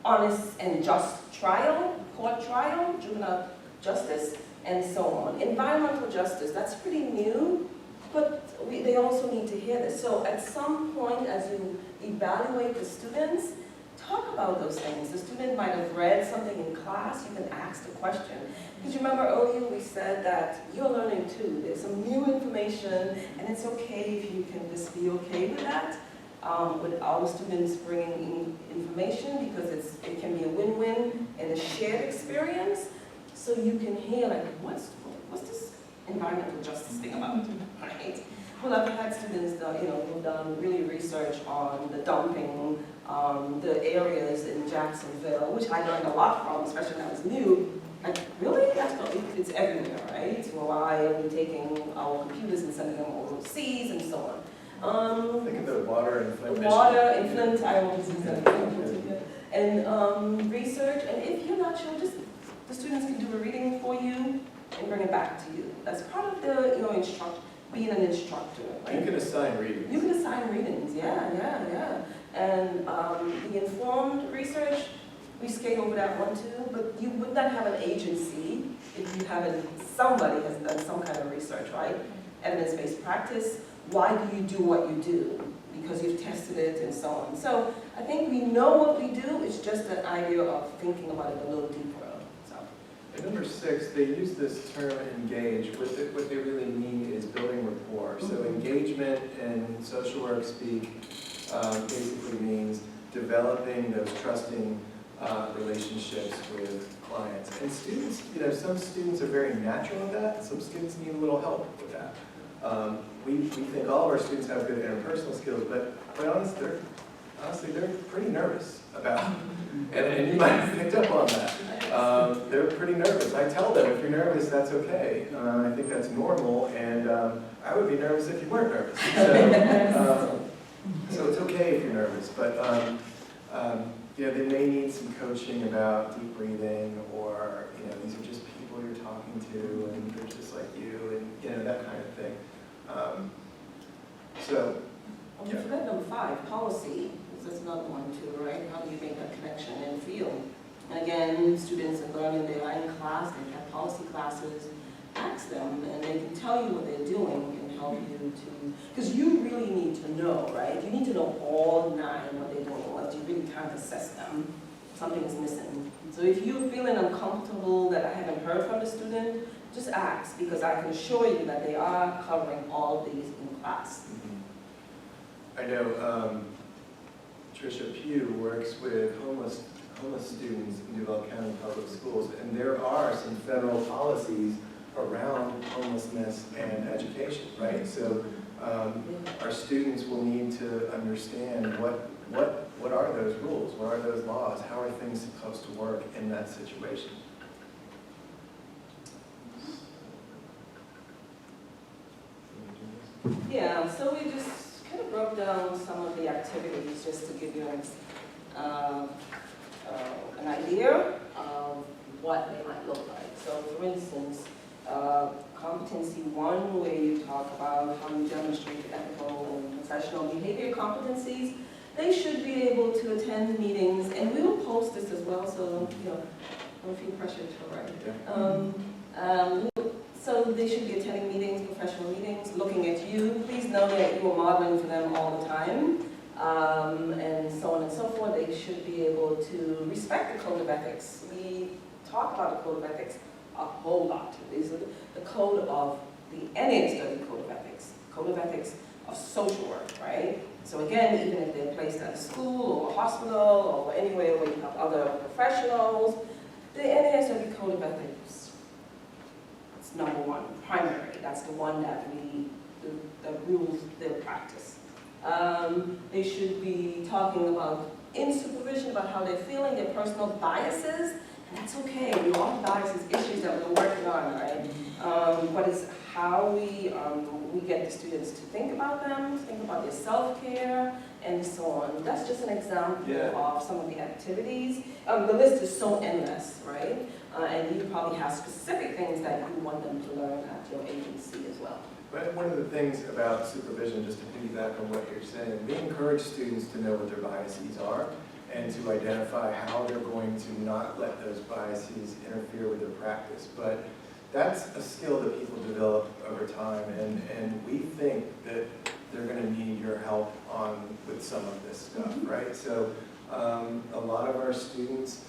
honest and just trial, court trial, juvenile justice, and so on. Environmental justice, that's pretty new, but they also need to hear this. So at some point, as you evaluate the students, talk about those things. The student might have read something in class, you can ask the question. Because you remember earlier we said that you're learning too. There's some new information, and it's okay if you can just be okay with that. With our students bringing in information, because it can be a win-win and a shared experience. So you can hear, like, what's this environmental justice thing about, right? Well, I've had students that, who've done really research on the dumping, the areas in Jacksonville, which I learned a lot from, especially when I was new. Like, really? It's everywhere, right? So why are we taking our computers and sending them overseas and so on? Think of the water in Flint. Water in Flint, I always use that example. And research, and if you're not sure, just the students can do a reading for you and bring it back to you. That's part of the being an instructor. Right? You can assign readings. You can assign readings, yeah. And the informed research, we skate over that one too, but you would not have an agency if you haven't, somebody has done some kind of research, right? Evidence-based practice, why do you do what you do? Because you've tested it and so on. So I think we know what we do, it's just an idea of thinking about it a little deeper. So. And number 6, they use this term engage. What they really mean is building rapport. So engagement in social work speak basically means developing those trusting relationships with clients. And students, some students are very natural at that. Some students need a little help with that. We think all of our students have good interpersonal skills, but quite honestly, they're pretty nervous about, and you might have picked up on that. They're pretty nervous. I tell them, if you're nervous, that's okay. I think that's normal, and I would be nervous if you weren't nervous. So it's okay if you're nervous, but they may need some coaching about deep breathing, or these are just people you're talking to, and they're just like you, and that kind of thing. You forgot number 5, policy. That's another one too, right? How do you make that connection and feel? And again, students are learning, they are in class, they have policy classes. Ask them, and they can tell you what they're doing and help you to, because you really need to know, right? You need to know all 9 what they're doing, what you really can't assess them. Something is missing. So if you're feeling uncomfortable that I haven't heard from the student, just ask, because I can assure you that they are covering all of these in class. I know Tricia Pugh works with homeless students in Duval County Public Schools, and there are some federal policies around homelessness and education, right? So our students will need to understand what are those rules, what are those laws, how are things supposed to work in that situation. Yeah, so we just kind of broke down some of the activities just to give you an idea of what they might look like. So for instance, competency 1, where you talk about how you demonstrate ethical and professional behavior competencies, they should be able to attend meetings, and we will post this as well, so don't feel pressured to write. So they should be attending meetings, professional meetings, looking at you. Please know that you are modeling for them all the time, and so on and so forth. They should be able to respect the code of ethics. We talk about the code of ethics a whole lot. These are the code of the NASW code of ethics of social work, right? So again, even if they're placed at a school or a hospital or anywhere where you have other professionals, the NASW code of ethics, it's number 1, primary. That's the one that that rules their practice. They should be talking about, in supervision, about how they're feeling, their personal biases, and that's okay. We all have biases, issues that we're working on, right? But it's how we get the students to think about them, think about their self-care, and so on. That's just an example of some of the activities. The list is so endless, right? And you probably have specific things that you want them to learn at your agency as well. But one of the things about supervision, just to piggyback on what you're saying, we encourage students to know what their biases are and to identify how they're going to not let those biases interfere with their practice. But that's a skill that people develop over time, and we think that they're going to need your help with some of this stuff, right? So a lot of our students,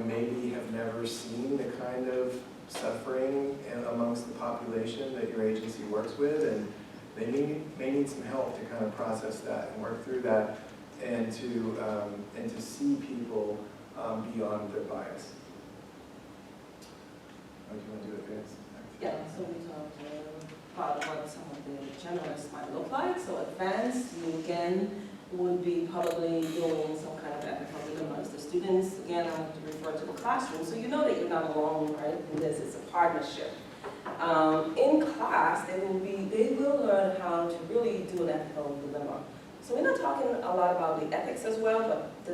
maybe have never seen the kind of suffering amongst the population that your agency works with, and they may need some help to kind of process that and work through that, and to see people beyond their bias. Do you want to do it, Vince? Yeah, so we talked about what some of the generalists might look like. So advanced, you again would be probably doing some kind of ethical dilemmas. The students, again, I have to refer to the classroom, so you know that you're not alone, right? In this, it's a partnership. In class, they will learn how to really do an ethical dilemma. So we're not talking a lot about the ethics as well, but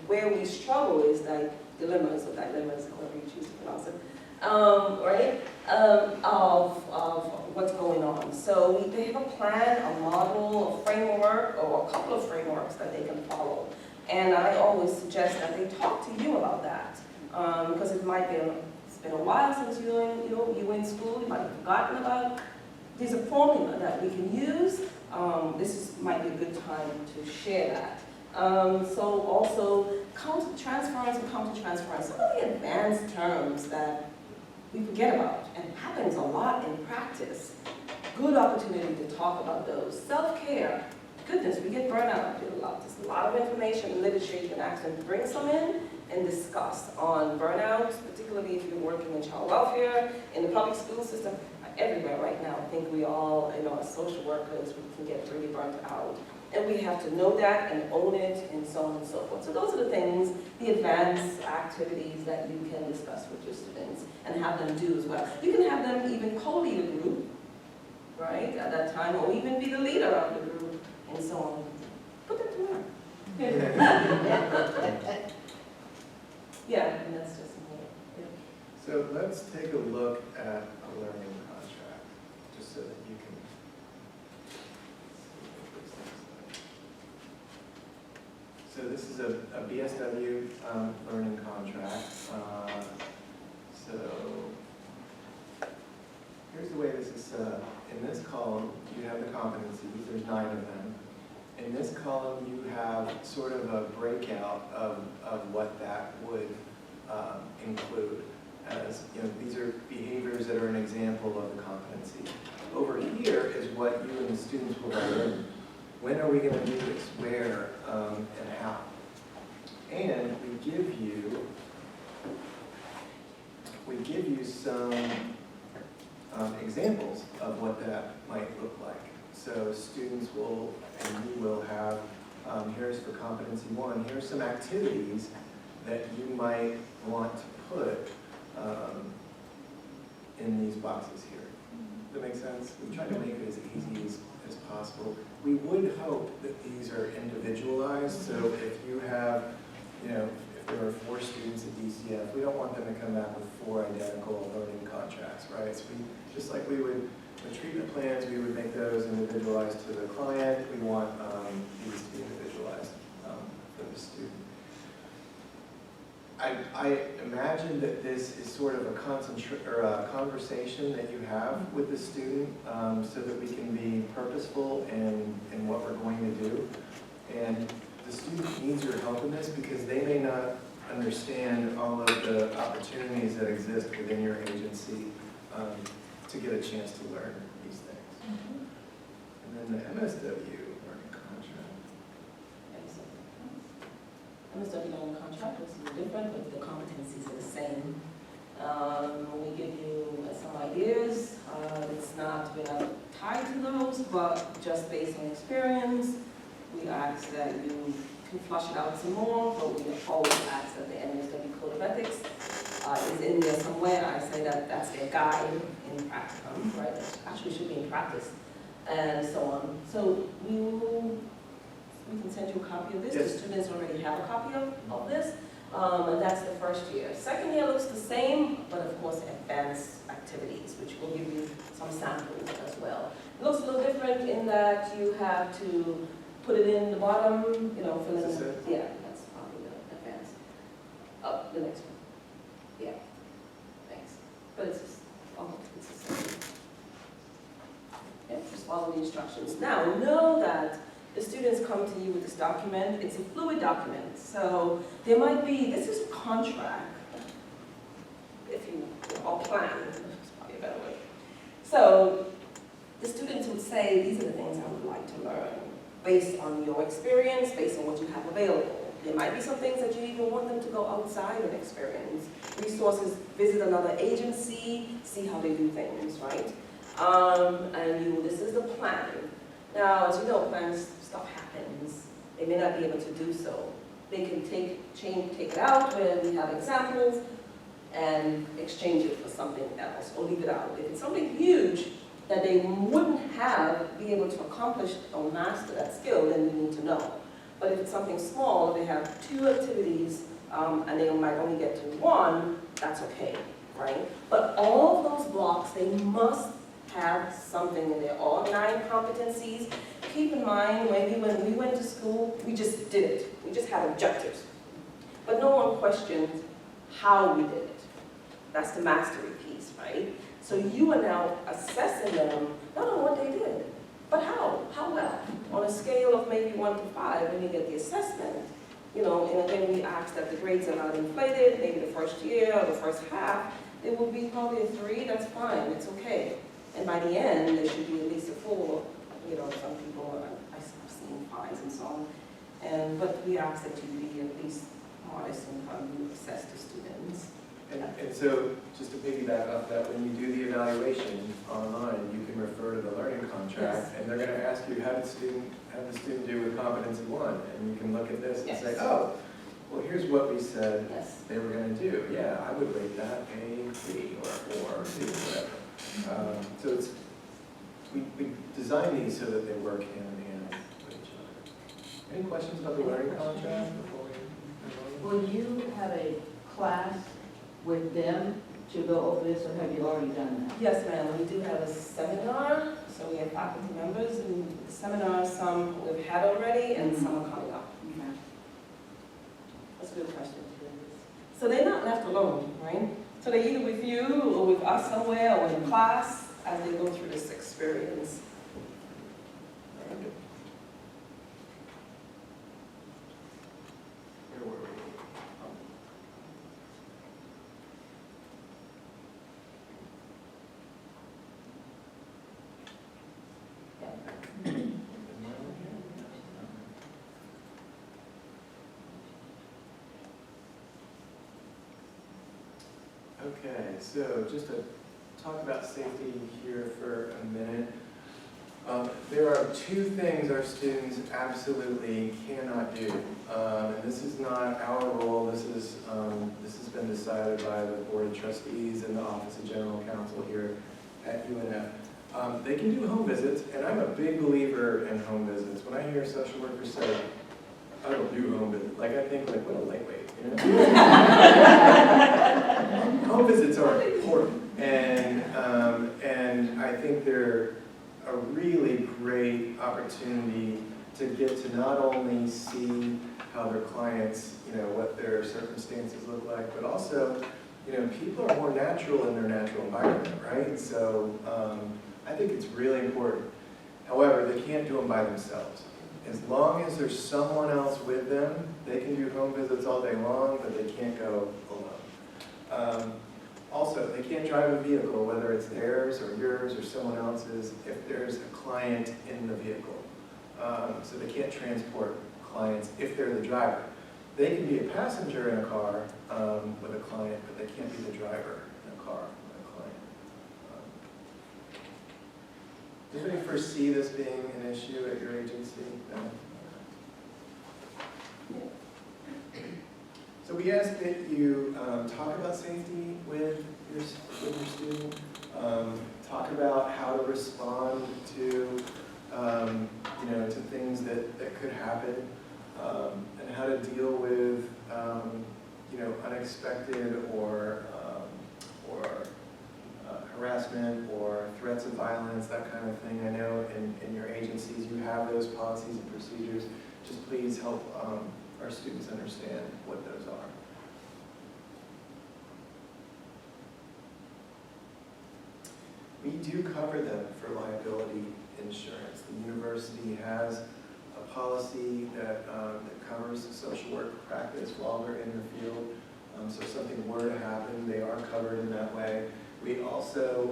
where we struggle is like dilemmas or dilemmas, however you choose to pronounce it. Right? Of what's going on. So they have a plan, a model, a framework, or a couple of frameworks that they can follow. And I always suggest that they talk to you about that, because it's been a while since you were in school, you might have forgotten about. There's a formula that we can use. Might be a good time to share that. So also, counter-transference and counter-transference, some of the advanced terms that we forget about, and it happens a lot in practice. Good opportunity to talk about those. Self-care, goodness, we get burnout. There's a lot of information and literature you can actually bring some in and discuss on burnout, particularly if you're working in child welfare, in the public school system, everywhere right now. I think we all, as social workers, we can get really burnt out. And we have to know that and own it and so on and so forth. So those are the things, the advanced activities that you can discuss with your students and have them do as well. You can have them even co-lead a group, right, at that time, or even be the leader of the group and so on. Put that to work. Yeah, and that's just me. Yeah. So let's take a look at a learning contract, just so that you can see what this looks like. So this is a BSW learning contract. So here's the way this is set up. In this column, you have the competencies. There's 9 of them. In this column, you have sort of a breakout of what that would include. As these are behaviors that are an example of the competency. Over here is what you and the students will write in. When are we going to do this? Where and how? And we give you some examples of what that might look like. So students will, and you will have, here's for competency 1, here's some activities that you might want to put in these boxes here. Does that make sense? We try to make it as easy as possible. We would hope that these are individualized, so if you have, if there are 4 students at DCF, we don't want them to come back with 4 identical learning contracts, right? So just like we would, the treatment plans, we would make those individualized to the client. We want these to be individualized for the student. I imagine that this is sort of a conversation that you have with the student so that we can be purposeful in what we're going to do. And the student needs your help in this because they may not understand all of the opportunities that exist within your agency to get a chance to learn these things. And then the MSW learning contract. MSW learning contract is a little different, but the competencies are the same. We give you some ideas. It's not tied to those, but just based on experience. We ask that you can flush it out some more, but we always ask that the MSW Code of Ethics is in there somewhere. I say that that's their guide in practicum, right? It actually should be in practice, and so on. So we can send you a copy of this. Yes. The students already have a copy of this, and that's the first year. Second year looks the same, but of course advanced activities, which will give you some samples as well. It looks a little different in that you have to put it in the bottom, fill in the, yeah, that's probably the advanced. Oh, the next one. Yeah, thanks. But it's just, it's the same. Yeah, just follow the instructions. Now, know that the students come to you with this document. It's a fluid document. So there might be, this is a contract, if you, or plan, that's probably a better word. So the students would say, these are the things I would like to learn, based on your experience, based on what you have available. There might be some things that you even want them to go outside and experience. Resources, visit another agency, see how they do things, right? This is the plan. Now, as you know, plans, stuff happens. They may not be able to do so. They can take it out where we have examples and exchange it for something else, or leave it out. If it's something huge that they wouldn't be able to accomplish or master that skill, then we need to know. But if it's something small, they have 2 activities, and they might only get to 1, that's okay, right? But all of those blocks, they must have something in there, all 9 competencies. Keep in mind, maybe when we went to school, we just did it. We just had objectives. But no one questioned how we did it. That's the mastery piece, right? So you are now assessing them, not on what they did, but how well. On a scale of maybe 1 to 5, when you get the assessment, you know, and again, we ask that the grades are not inflated, maybe the first year or the first half, it will be probably a 3, that's fine, it's okay. And by the end, there should be at least a 4, you know, some people, I've seen 5s and so on. But we ask that you be at least modest in how you assess the students. And so, just to piggyback off that, when you do the evaluation online, you can refer to the learning contract, and they're going to ask you, how did the student do with competency 1? And you can look at this and say, oh, well, here's what we said they were going to do. Yeah, I would rate that a 3 or 4 or 2, whatever. So it's, we design these so that they work hand in hand with each other. Any questions about the learning contract before we move on? Will you have a class with them to go over this, or have you already done that? Yes, ma'am, we do have a seminar, so we have faculty members, and the seminar, some we've had already, and some are coming up. Okay. That's a good question. So they're not left alone, right? So they're either with you, or with us somewhere, or in class, as they go through this experience. Where were we? Okay, so just to talk about safety here for a minute. There are 2 things our students absolutely cannot do. And this is not our role, this has been decided by the Board of Trustees and the Office of General Counsel here at UNF. They can do home visits, and I'm a big believer in home visits. When I hear social workers say, I don't do home visits, like I think, like, what a lightweight, you know? Home visits are important, and I think they're a really great opportunity to get to not only see how their clients, you know, what their circumstances look like, but also, you know, people are more natural in their natural environment, right? So I think it's really important. However, they can't do them by themselves. As long as there's someone else with them, they can do home visits all day long, but they can't go alone. Also, they can't drive a vehicle, whether it's theirs or yours or someone else's, if there's a client in the vehicle. So they can't transport clients if they're the driver. They can be a passenger in a car with a client, but they can't be the driver in a car with a client. Does anybody foresee this being an issue at your agency? No? So we ask that you talk about safety with your student, talk about how to respond to, you know, to things that could happen, and how to deal with, you know, unexpected or harassment or threats of violence, that kind of thing. I know in your agencies you have those policies and procedures. Just please help our students understand what those are. We do cover them for liability insurance. The university has a policy that covers social work practice while they're in the field. So if something were to happen, they are covered in that way. We also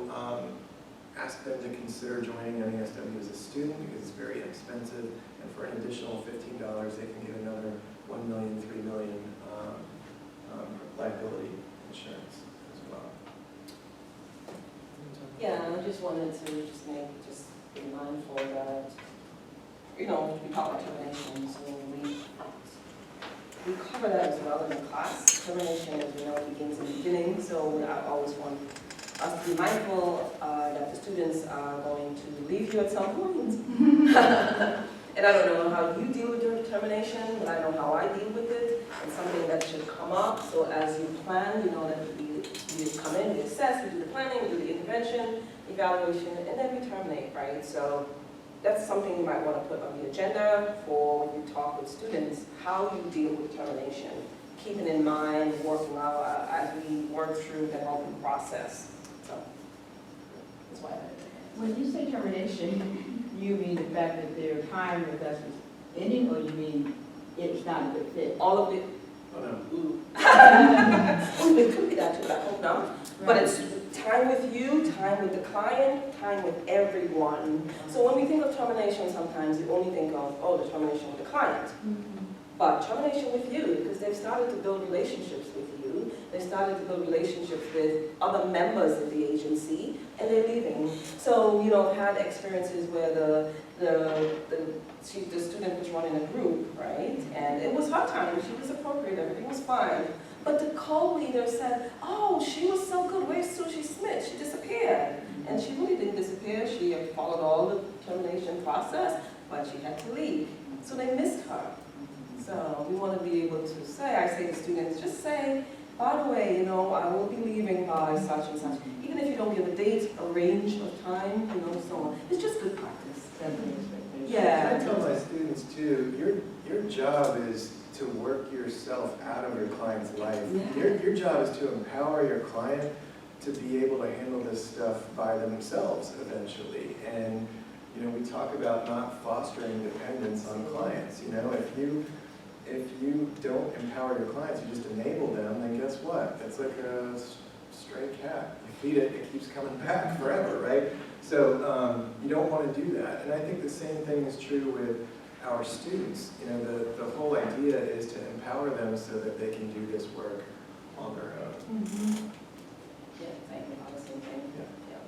ask them to consider joining MSW as a student because it's very inexpensive, and for an additional $15, they can get another $1 million, $3 million liability insurance as well. Yeah, I just wanted to just be mindful that, you know, we talk about termination, so we cover that as well in the class. Termination, as we know, begins in the beginning, so I always want us to be mindful that the students are going to leave you at some point. And I don't know how you deal with your termination, but I know how I deal with it. It's something that should come up, so as you plan, you know that you come in with assess, we do the planning, we do the intervention, evaluation, and then we terminate, right? So that's something you might want to put on the agenda for when you talk with students, how you deal with termination, keeping in mind, working out as we work through the helping process. So that's why I When you say termination, you mean the fact that their time with us is ending, or you mean it's not a good fit? all of it. Oh, no. Ooh. It could be that too, but I hope not. But it's time with you, time with the client, time with everyone. So when we think of termination, sometimes you only think of, oh, the termination with the client. But termination with you, because they've started to build relationships with you. They started to build relationships with other members of the agency, and they're leaving. So, you know, I've had experiences where the student was running a group, right? And it was her time, she was appropriate, everything was fine. But the co-leader said, oh, she was so good, where's Sushi Smith? She disappeared. And she really didn't disappear, she had followed all the termination process, but she had to leave. So they missed her. So we want to be able to say, I say to students, just say, by the way, you know, I will be leaving by such and such. Even if you don't give a date, a range of time, you know, so on. It's just good practice. Yeah. I tell my students too, your job is to work yourself out of your client's life. Yeah. Your job is to empower your client to be able to handle this stuff by themselves eventually. And, you know, we talk about not fostering dependence on clients. You know, if you don't empower your clients, you just enable them, then guess what? It's like a stray cat. You feed it, it keeps coming back forever, right? So you don't want to do that. And I think the same thing is true with our students. You know, the whole idea is to empower them so that they can do this work on their own. Mm-hmm. Yeah, thank you. I was thinking. Yeah.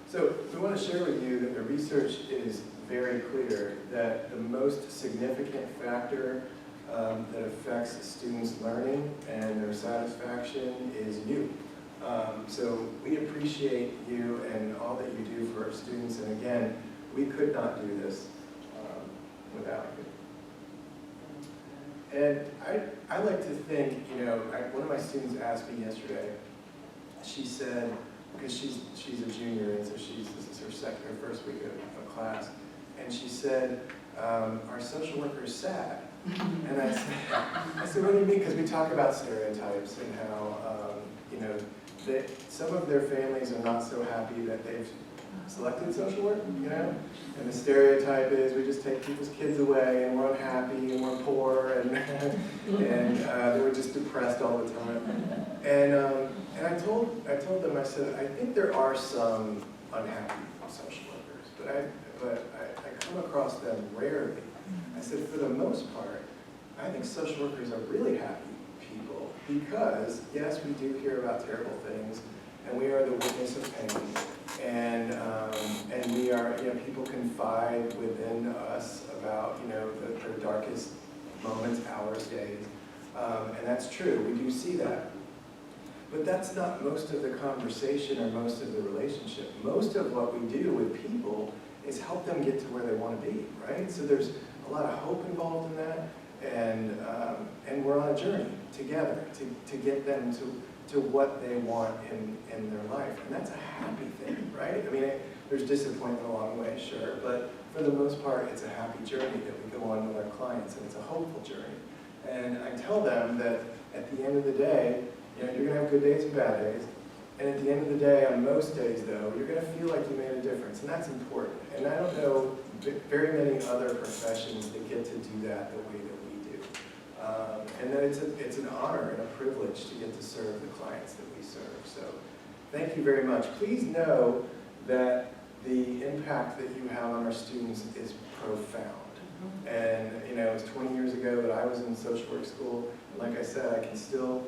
So we want to share with you that the research is very clear that the most significant factor that affects students' learning and their satisfaction is you. So we appreciate you and all that you do for our students. And again, we could not do this without you. And I like to think, you know, one of my students asked me yesterday, she said, because she's a junior, and so this is her first week of class, and she said, our social worker is sad. And I said, what do you mean? Because we talk about stereotypes and how, you know, some of their families are not so happy that they've selected social work, you know? And the stereotype is we just take people's kids away and we're unhappy and we're poor and we're just depressed all the time. And I told them, I said, I think there are some unhappy social workers, but I come across them rarely. I said, for the most part, I think social workers are really happy people because, yes, we do hear about terrible things, and we are the witness of pain, and we are, you know, people confide within us about, you know, their darkest moments, hours, days, and that's true. We do see that. But that's not most of the conversation or most of the relationship. Most of what we do with people is help them get to where they want to be, right? So there's a lot of hope involved in that, and we're on a journey together to get them to what they want in their life. And that's a happy thing, right? I mean, there's disappointment along the way, sure, but for the most part, it's a happy journey that we go on with our clients, and it's a hopeful journey. And I tell them that at the end of the day, you know, you're going to have good days and bad days. And at the end of the day, on most days, though, you're going to feel like you made a difference, and that's important. And I don't know very many other professions that get to do that the way that we do. And that it's an honor and a privilege to get to serve the clients that we serve. So thank you very much. Please know that the impact that you have on our students is profound. And, you know, it was 20 years ago that I was in social work school. And like I said, I can still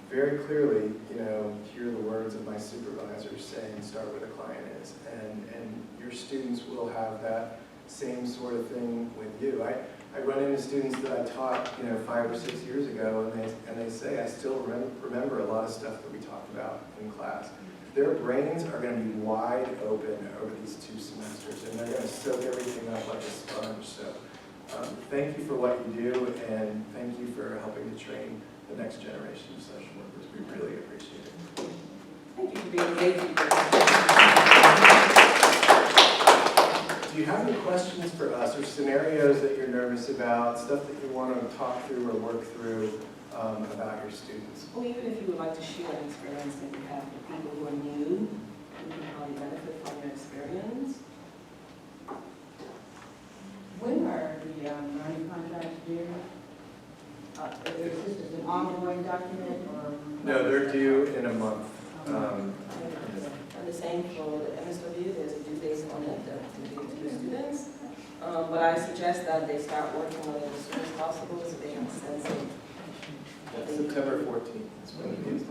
very clearly, you know, hear the words of my supervisors saying, start where the client is. And your students will have that same sort of thing with you. I run into students that I taught, you know, 5 or 6 years ago, and they say, I still remember a lot of stuff that we talked about in class. Their brains are going to be wide open over these 2 semesters, and they're going to soak everything up like a sponge. So thank you for what you do, and thank you for helping to train the next generation of social workers. We really appreciate it. great people. Do you have any questions for us or scenarios that you're nervous about, stuff that you want to talk through or work through about your students? Or even if you would like to share an experience that you have with people who are new, who can probably benefit from your experience. When are the learning contracts due? Is this an ongoing document or? No, they're due in a month. And the same for the MSW, there's a due date on it to give to the students. But I suggest that they start working on it as soon as possible so they have a sense of what they need. September 14th is when it is.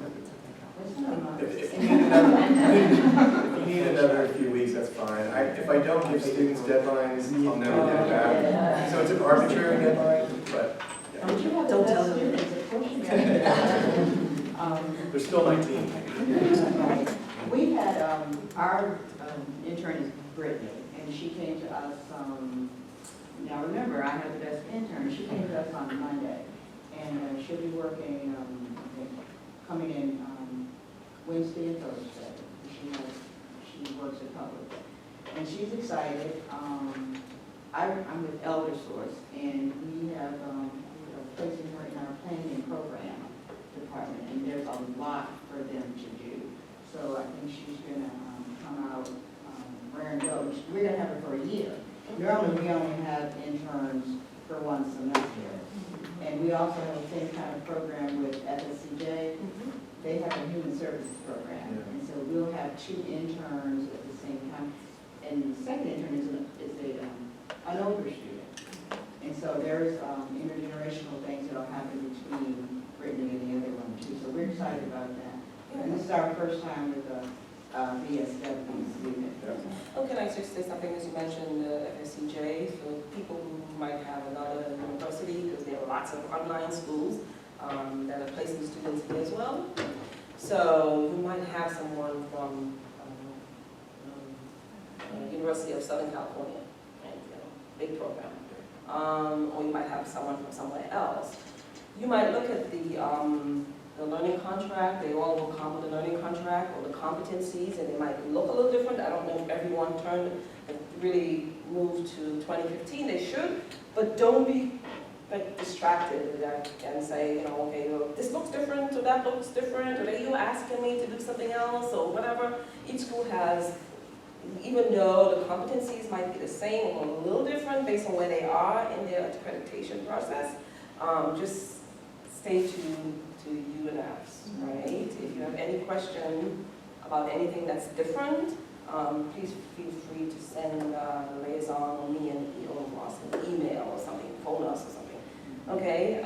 It's not much. If you need another few weeks, that's fine. If I don't give students deadlines, I'll never get it back. So it's an arbitrary deadline, but yeah. Don't tell them. They're still 19. We had, our intern is Brittany, and she came to us, now remember, I have the best intern, she came to us on Monday, and she'll be working, coming in Wednesday and Thursday. She works at public, and she's excited. I'm with Elder Source, and we have placing her in our planning program department, and there's a lot for them to do. So I think she's gonna come out raring to go. We're gonna have her for a year. Normally, we only have interns for one semester. And we also have the same kind of program with FSCJ. They have a human services program. And so we'll have 2 interns at the same time. And the second intern is an older student. And so there's intergenerational things that'll happen between Brittany and the other one too. So we're excited about that. And this is our first time with a BSW student. Oh, can I just say something, as you mentioned, FSCJ, for people who might have another university, because there are lots of online schools that are placing students here as well. So you might have someone from University of Southern California, right? Big program. Or you might have someone from somewhere else. You might look at the learning contract. They all will come with a learning contract, or the competencies, and they might look a little different. I don't know if everyone really moved to 2015. They should, but don't be distracted with that and say, okay, well, this looks different, or that looks different, or are you asking me to do something else, or whatever. Each school has, even though the competencies might be the same or a little different based on where they are in their accreditation process, just stay tuned to UNFs, right? If you have any question about anything that's different, please feel free to send the liaison or me an email or something, phone us or something. Okay,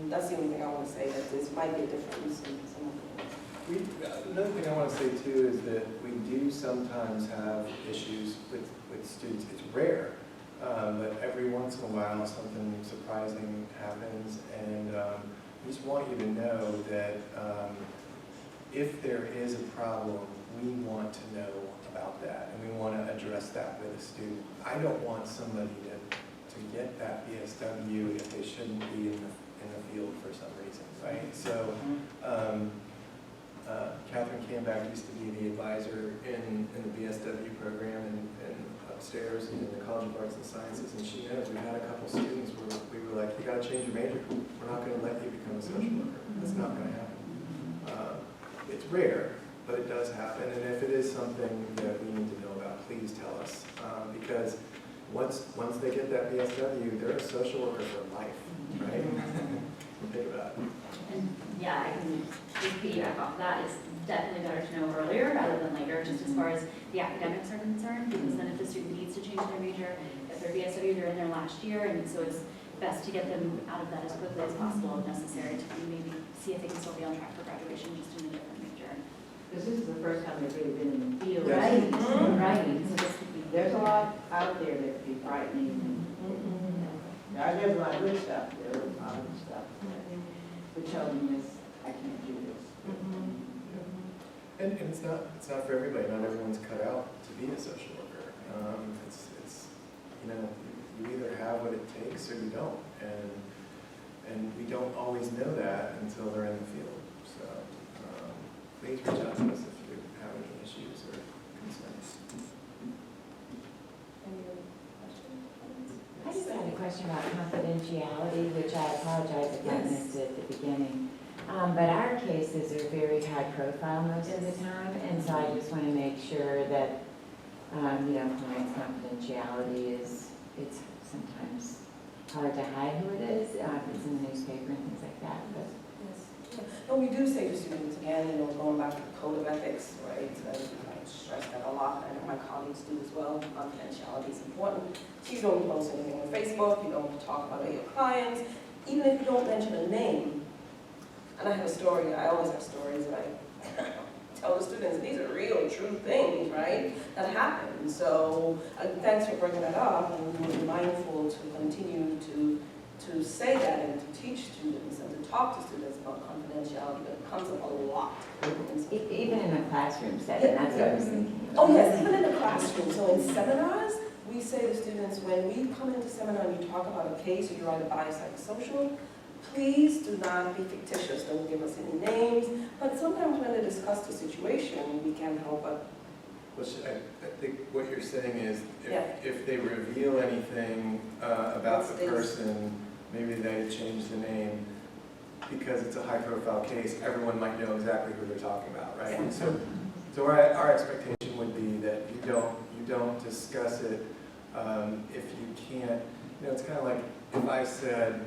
that's the only thing I want to say, that this might be a difference in some of the Another thing I want to say too is that we do sometimes have issues with students. It's rare, but every once in a while something surprising happens, and we just want you to know that if there is a problem, we want to know about that, and we want to address that with a student. I don't want somebody to get that BSW if they shouldn't be in the field for some reason, right? So Catherine Camback used to be the advisor in the BSW program and upstairs in the College of Arts and Sciences, and she knows we've had a couple students where we were like, you got to change your major. We're not going to let you become a social worker. That's not going to happen. It's rare, but it does happen, and if it is something that we need to know about, please tell us, because once they get that BSW, they're a social worker for life, right? Think about it. And yeah, I can just piggyback off that. It's definitely better to know earlier rather than later, just as far as the academics are concerned, because then if the student needs to change their major, if they're BSW, they're in their last year, and so it's best to get them out of that as quickly as possible if necessary, to maybe see if they can still be on track for graduation just in a different major. Because this is the first time they've really been in the field. Yes. Right, right. So this could be, There's a lot out there that could be frightening. There's a lot of good stuff. There's a lot of good stuff. But telling me this, I can't do this. And it's not for everybody. Not everyone's cut out to be a social worker. It's you either have what it takes or you don't, and we don't always know that until they're in the field. So please reach out to us if you have any question about confidentiality, which I apologize if I Yes. missed it at the beginning. But our cases are very high profile most of the Yes. time, and so I just want to make sure that, clients' confidentiality it's sometimes hard to hide who it is, it's in the newspaper and things like that, but. Yes. No, we do say to students, again, going back to the code of ethics, right? I stress that a lot, and my colleagues do as well. Confidentiality is important. So you don't post anything on Facebook, you don't talk about your clients, even if you don't mention a name. And I have a story, I always have stories that I tell the students, these are real, true things, right, that happen. So thanks for bringing that up, and we will be mindful to continue to say that and to teach students and to talk to students about confidentiality, but it comes up a lot. Even in a classroom setting, that's what I was thinking. Oh yes, even in the classroom. So in seminars, we say to students, when we come into seminar and you talk about a case or you write a biopsychosocial, please do not be fictitious. Don't give us any names. But sometimes when they discuss the situation, we can't help but. Well, I think what you're saying is Yeah. if they reveal anything about the Yes. person, maybe they change the name. Because it's a high-profile case, everyone might know exactly who they're talking about, right? And so our expectation would be that you don't discuss it if you can't. It's kind of like if I said,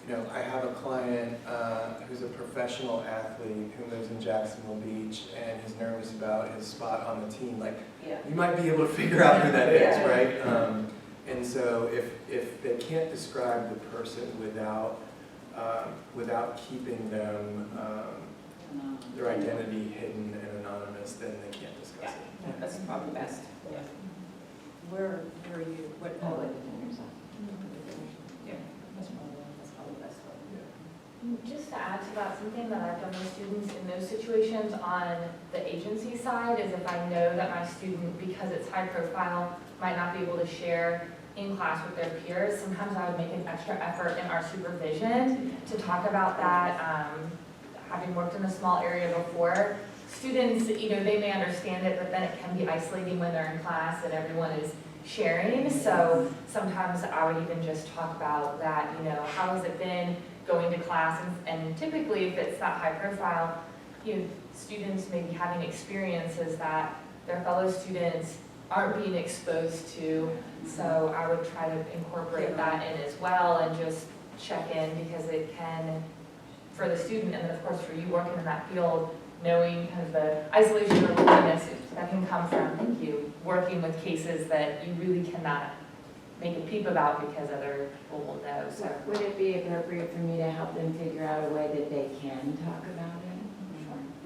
I have a client who's a professional athlete who lives in Jacksonville Beach and is nervous about his spot on the team. Like, Yeah. you might be able to figure out who that is, Yeah. right? And so if they can't describe the person without keeping them their identity hidden and anonymous, then they can't discuss it. That's probably best. Yeah. Where are you, what? Public defender's office. Yeah. That's probably best. Just to add to that, something that I've done with students in those situations on the agency side is if I know that my student, because it's high profile, might not be able to share in class with their peers, sometimes I would make an extra effort in our supervision to talk about that. Having worked in a small area before, students, they may understand it, but then it can be isolating when they're in class and everyone is sharing. So sometimes I would even just talk about that, how has it been going to class? And typically, if it's that high profile, students may be having experiences that their fellow students aren't being exposed to. So I would try to incorporate that in as well and just check in, because it can, for the student, and then of course for you working in that field, knowing kind of the isolation or loneliness that can come from, working with cases that you really cannot make a peep about because other people will know. So Would it be appropriate for me to help them figure out a way that they can talk about it?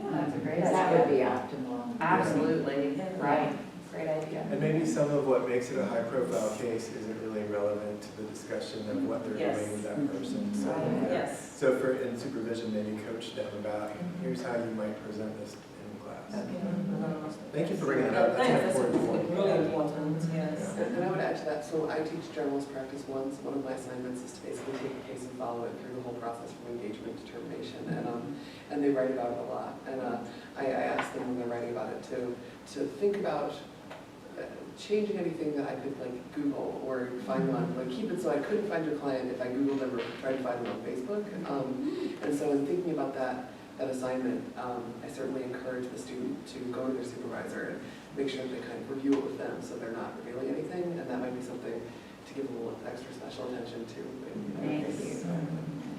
Yeah, that's a great That idea. would be optimal. absolutely, right, great idea. And maybe some of what makes it a high-profile case isn't really relevant to the discussion of what they're Yes. doing with that person. So, Yes. so in supervision, maybe coach them about, here's how you might present this in class. Thank you for bringing that up. That's Thanks, an that's important point. really important, yes. And I would add to that, so I teach journalist practice once. One of my assignments is to basically take a case and follow it through the whole process from engagement to termination. And they write about it a lot. And I ask them when they're writing about it to think about changing anything that I could Google or find on, keep it so I couldn't find your client if I Googled them or tried to find them on Facebook. And so in thinking about that assignment, I certainly encourage the student to go to their supervisor and make sure that they kind of review it with them so they're not revealing anything, and that might be something to give a little extra special attention to. Thank you.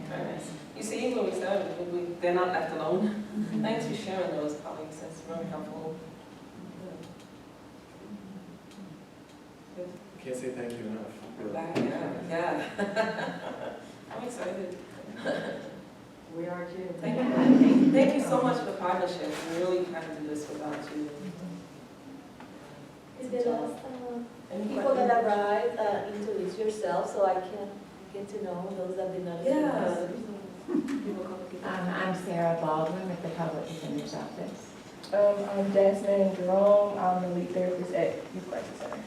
Very nice. You see, when we said they're not left alone. Thanks for sharing those, colleagues. That's really helpful. Can't say thank you enough. Really. Yeah. I'm excited. We are too. Thank you so much for the partnership. We really can't do this without you. Is there Any people questions? that arrive, introduce yourself so I can get to know those that did not. Yeah. I'm Sarah Baldwin with the Public Defender's Office. I'm Jasmine Jerome. I'm the lead therapist at Youth Crisis Center.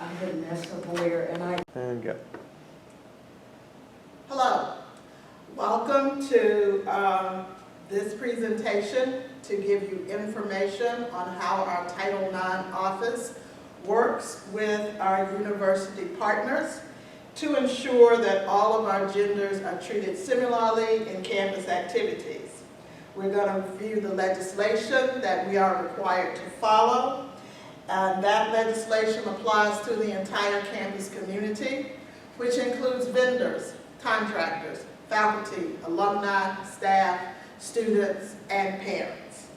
I'm Vanessa Boyer, and I And go. Hello, welcome to this presentation to give you information on how our Title IX office works with our university partners to ensure that all of our genders are treated similarly in campus activities. We're going to review the legislation that we are required to follow, and that legislation applies to the entire campus community, which includes vendors, contractors, faculty, alumni, staff, students, and parents.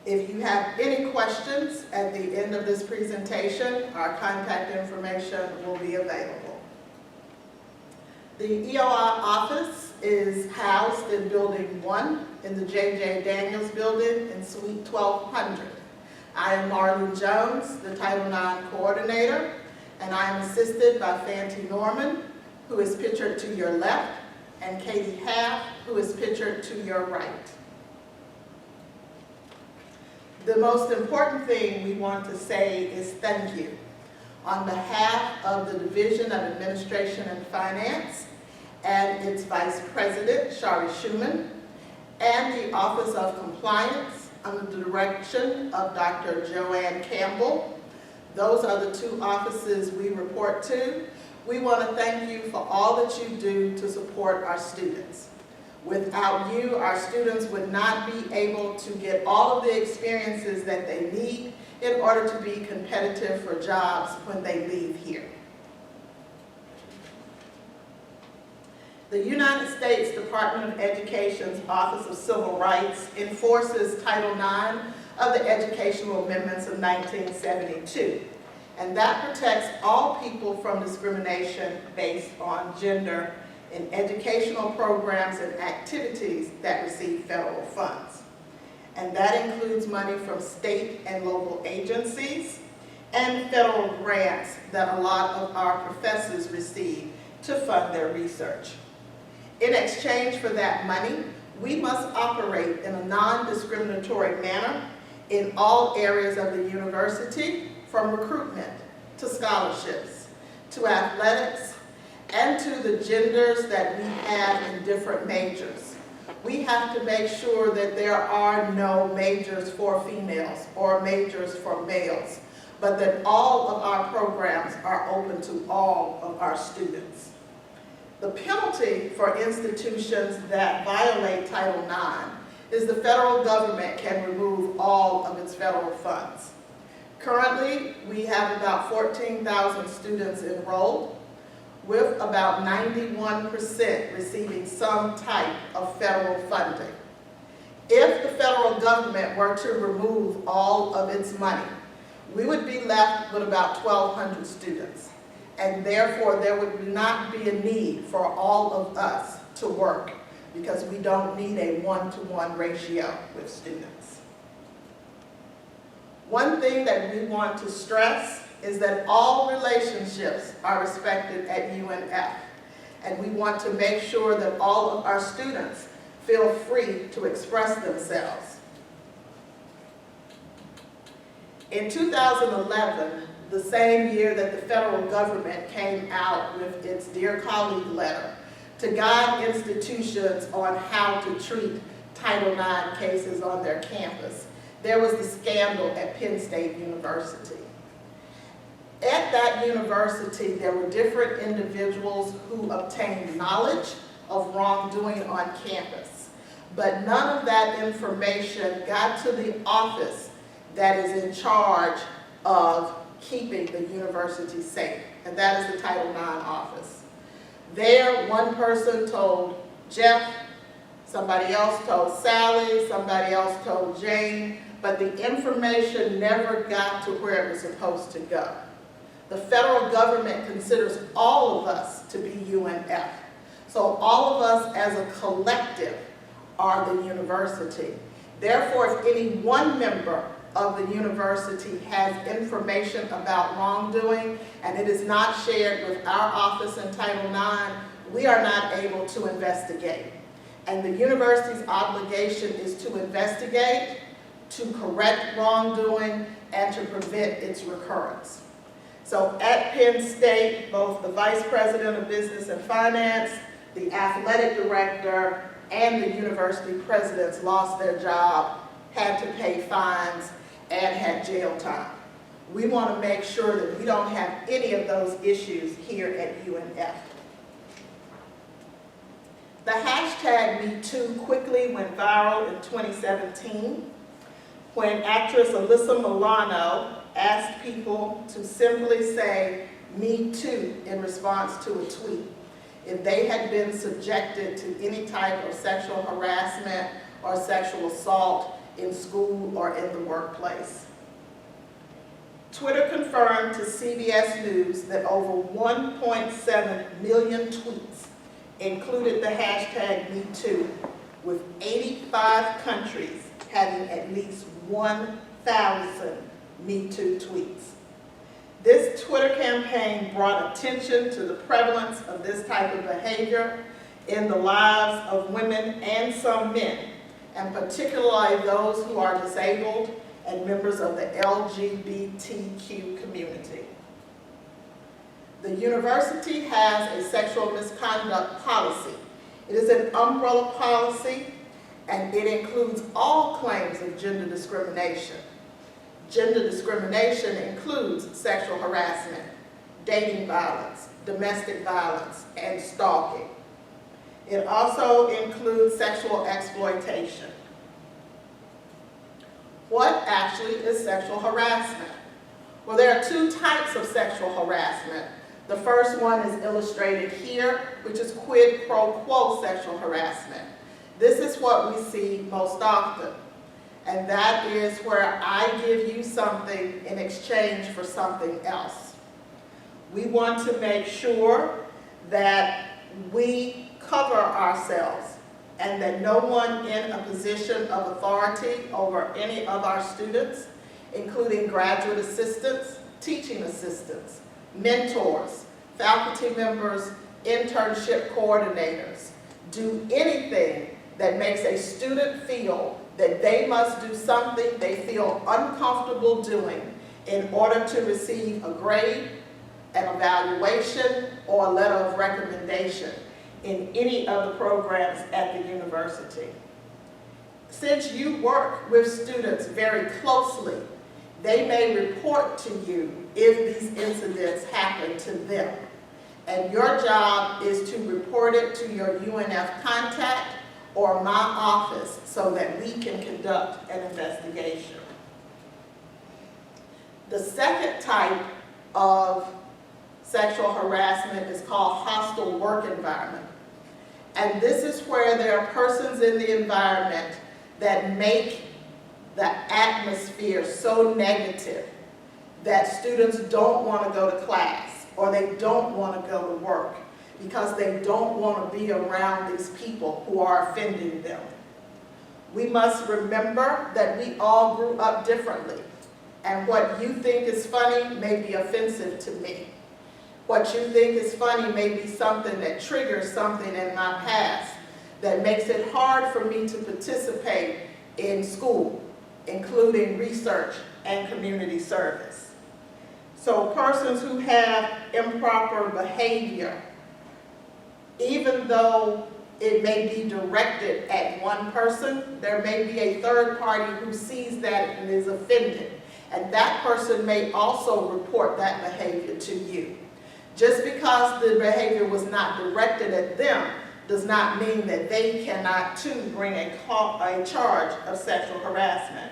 If you have any questions at the end of this presentation, our contact information will be available. The EOI office is housed in Building 1 in the J.J. Daniels Building in Suite 1200. I am Marlynn Jones, the Title IX coordinator, and I am assisted by Fanti Norman, who is pictured to your left, and Katie Half, who is pictured to your right. The most important thing we want to say is thank you. On behalf of the Division of Administration and Finance and its Vice President, Shari Schumann, and the Office of Compliance under the direction of Dr. Joanne Campbell, those are the two offices we report to. We want to thank you for all that you do to support our students. Without you, our students would not be able to get all of the experiences that they need in order to be competitive for jobs when they leave here. The United States Department of Education's Office of Civil Rights enforces Title IX of the Educational Amendments of 1972, and that protects all people from discrimination based on gender in educational programs and activities that receive federal funds. And that includes money from state and local agencies and federal grants that a lot of our professors receive to fund their research. In exchange for that money, we must operate in a non-discriminatory manner in all areas of the university, from recruitment to scholarships, to athletics, and to the genders that we have in different majors. We have to make sure that there are no majors for females or majors for males, but that all of our programs are open to all of our students. The penalty for institutions that violate Title IX is the federal government can remove all of its federal funds. Currently, we have about 14,000 students enrolled, with about 91% receiving some type of federal funding. If the federal government were to remove all of its money, we would be left with about 1,200 students, and therefore there would not be a need for all of us to work because we don't need a one-to-one ratio with students. One thing that we want to stress is that all relationships are respected at UNF, and we want to make sure that all of our students feel free to express themselves. In 2011, the same year that the federal government came out with its Dear Colleague letter to guide institutions on how to treat Title IX cases on their campus, there was the scandal at Penn State University. At that university, there were different individuals who obtained knowledge of wrongdoing on campus, but none of that information got to the office that is in charge of keeping the university safe, and that is the Title IX office. There, one person told Jeff, somebody else told Sally, somebody else told Jane, but the information never got to where it was supposed to go. The federal government considers all of us to be UNF. So all of us as a collective are the university. Therefore, if any one member of the university has information about wrongdoing and it is not shared with our office in Title IX, we are not able to investigate. And the university's obligation is to investigate, to correct wrongdoing, and to prevent its recurrence. So at Penn State, both the Vice President of Business and Finance, the Athletic Director, and the University Presidents lost their job, had to pay fines, and had jail time. We want to make sure that we don't have any of those issues here at UNF. The hashtag #MeToo quickly went viral in 2017 when actress Alyssa Milano asked people to simply say "Me Too" in response to a tweet if they had been subjected to any type of sexual harassment or sexual assault in school or in the workplace. Twitter confirmed to CBS News that over 1.7 million tweets included the hashtag #MeToo, with 85 countries having at least 1,000 #MeToo tweets. This Twitter campaign brought attention to the prevalence of this type of behavior in the lives of women and some men, and particularly those who are disabled and members of the LGBTQ community. The university has a sexual misconduct policy. It is an umbrella policy, and it includes all claims of gender discrimination. Gender discrimination includes sexual harassment, dating violence, domestic violence, and stalking. It also includes sexual exploitation. What actually is sexual harassment? Well, there are two types of sexual harassment. The first one is illustrated here, which is quid pro quo sexual harassment. This is what we see most often, and that is where I give you something in exchange for something else. We want to make sure that we cover ourselves and that no one in a position of authority over any of our students, including graduate assistants, teaching assistants, mentors, faculty members, internship coordinators, do anything that makes a student feel that they must do something they feel uncomfortable doing in order to receive a grade, an evaluation, or a letter of recommendation in any of the programs at the university. Since you work with students very closely, they may report to you if these incidents happen to them. And your job is to report it to your UNF contact or my office so that we can conduct an investigation. The second type of sexual harassment is called hostile work environment. And this is where there are persons in the environment that make the atmosphere so negative that students don't want to go to class or they don't want to go to work because they don't want to be around these people who are offending them. We must remember that we all grew up differently, and what you think is funny may be offensive to me. What you think is funny may be something that triggers something in my past that makes it hard for me to participate in school, including research and community service. So persons who have improper behavior, even though it may be directed at one person, there may be a third party who sees that and is offended. And that person may also report that behavior to you. Just because the behavior was not directed at them does not mean that they cannot too bring a charge of sexual harassment.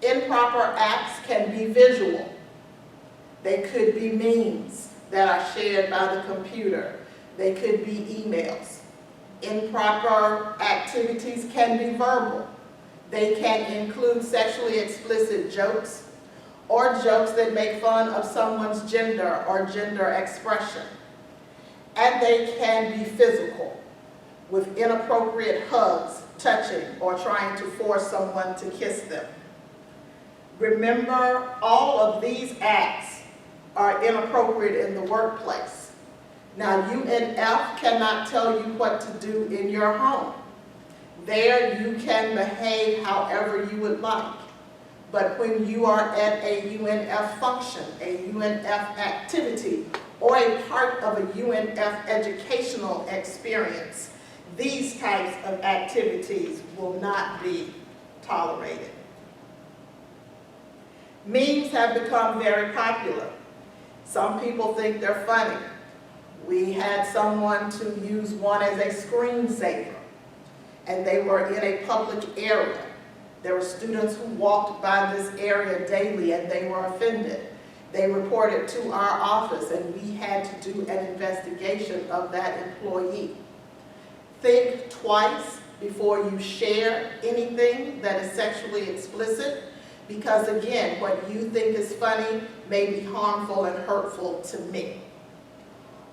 Improper acts can be visual. They could be memes that are shared by the computer. They could be emails. Improper activities can be verbal. They can include sexually explicit jokes or jokes that make fun of someone's gender or gender expression. And they can be physical, with inappropriate hugs, touching, or trying to force someone to kiss them. Remember, all of these acts are inappropriate in the workplace. Now, UNF cannot tell you what to do in your home. There, you can behave however you would like. But when you are at a UNF function, a UNF activity, or a part of a UNF educational experience, these types of activities will not be tolerated. Memes have become very popular. Some people think they're funny. We had someone to use one as a screensaver, and they were in a public area. There were students who walked by this area daily and they were offended. They reported to our office and we had to do an investigation of that employee. Think twice before you share anything that is sexually explicit, because again, what you think is funny may be harmful and hurtful to me.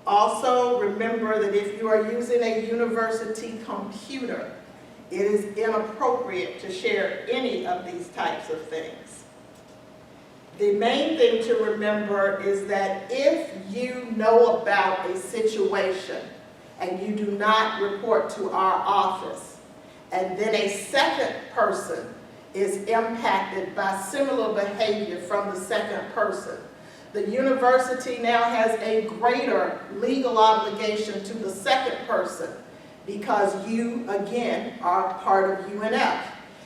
Also, remember that if you are using a university computer, it is inappropriate to share any of these types of things. The main thing to remember is that if you know about a situation and you do not report to our office, and then a second person is impacted by similar behavior from the second person, the university now has a greater legal obligation to the second person because you, again, are part of UNF.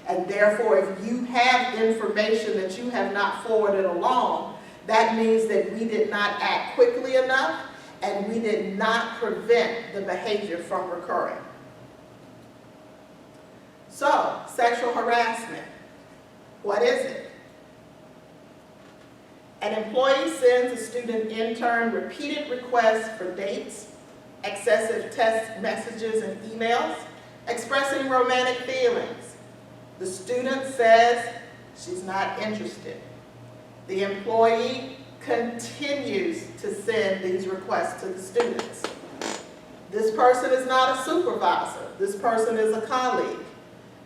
And therefore, if you have information that you have not forwarded along, that means that we did not act quickly enough and we did not prevent the behavior from recurring. So, sexual harassment, what is it? An employee sends a student intern repeated requests for dates, excessive text messages and emails, expressing romantic feelings. The student says she's not interested. The employee continues to send these requests to the students. This person is not a supervisor. This person is a colleague.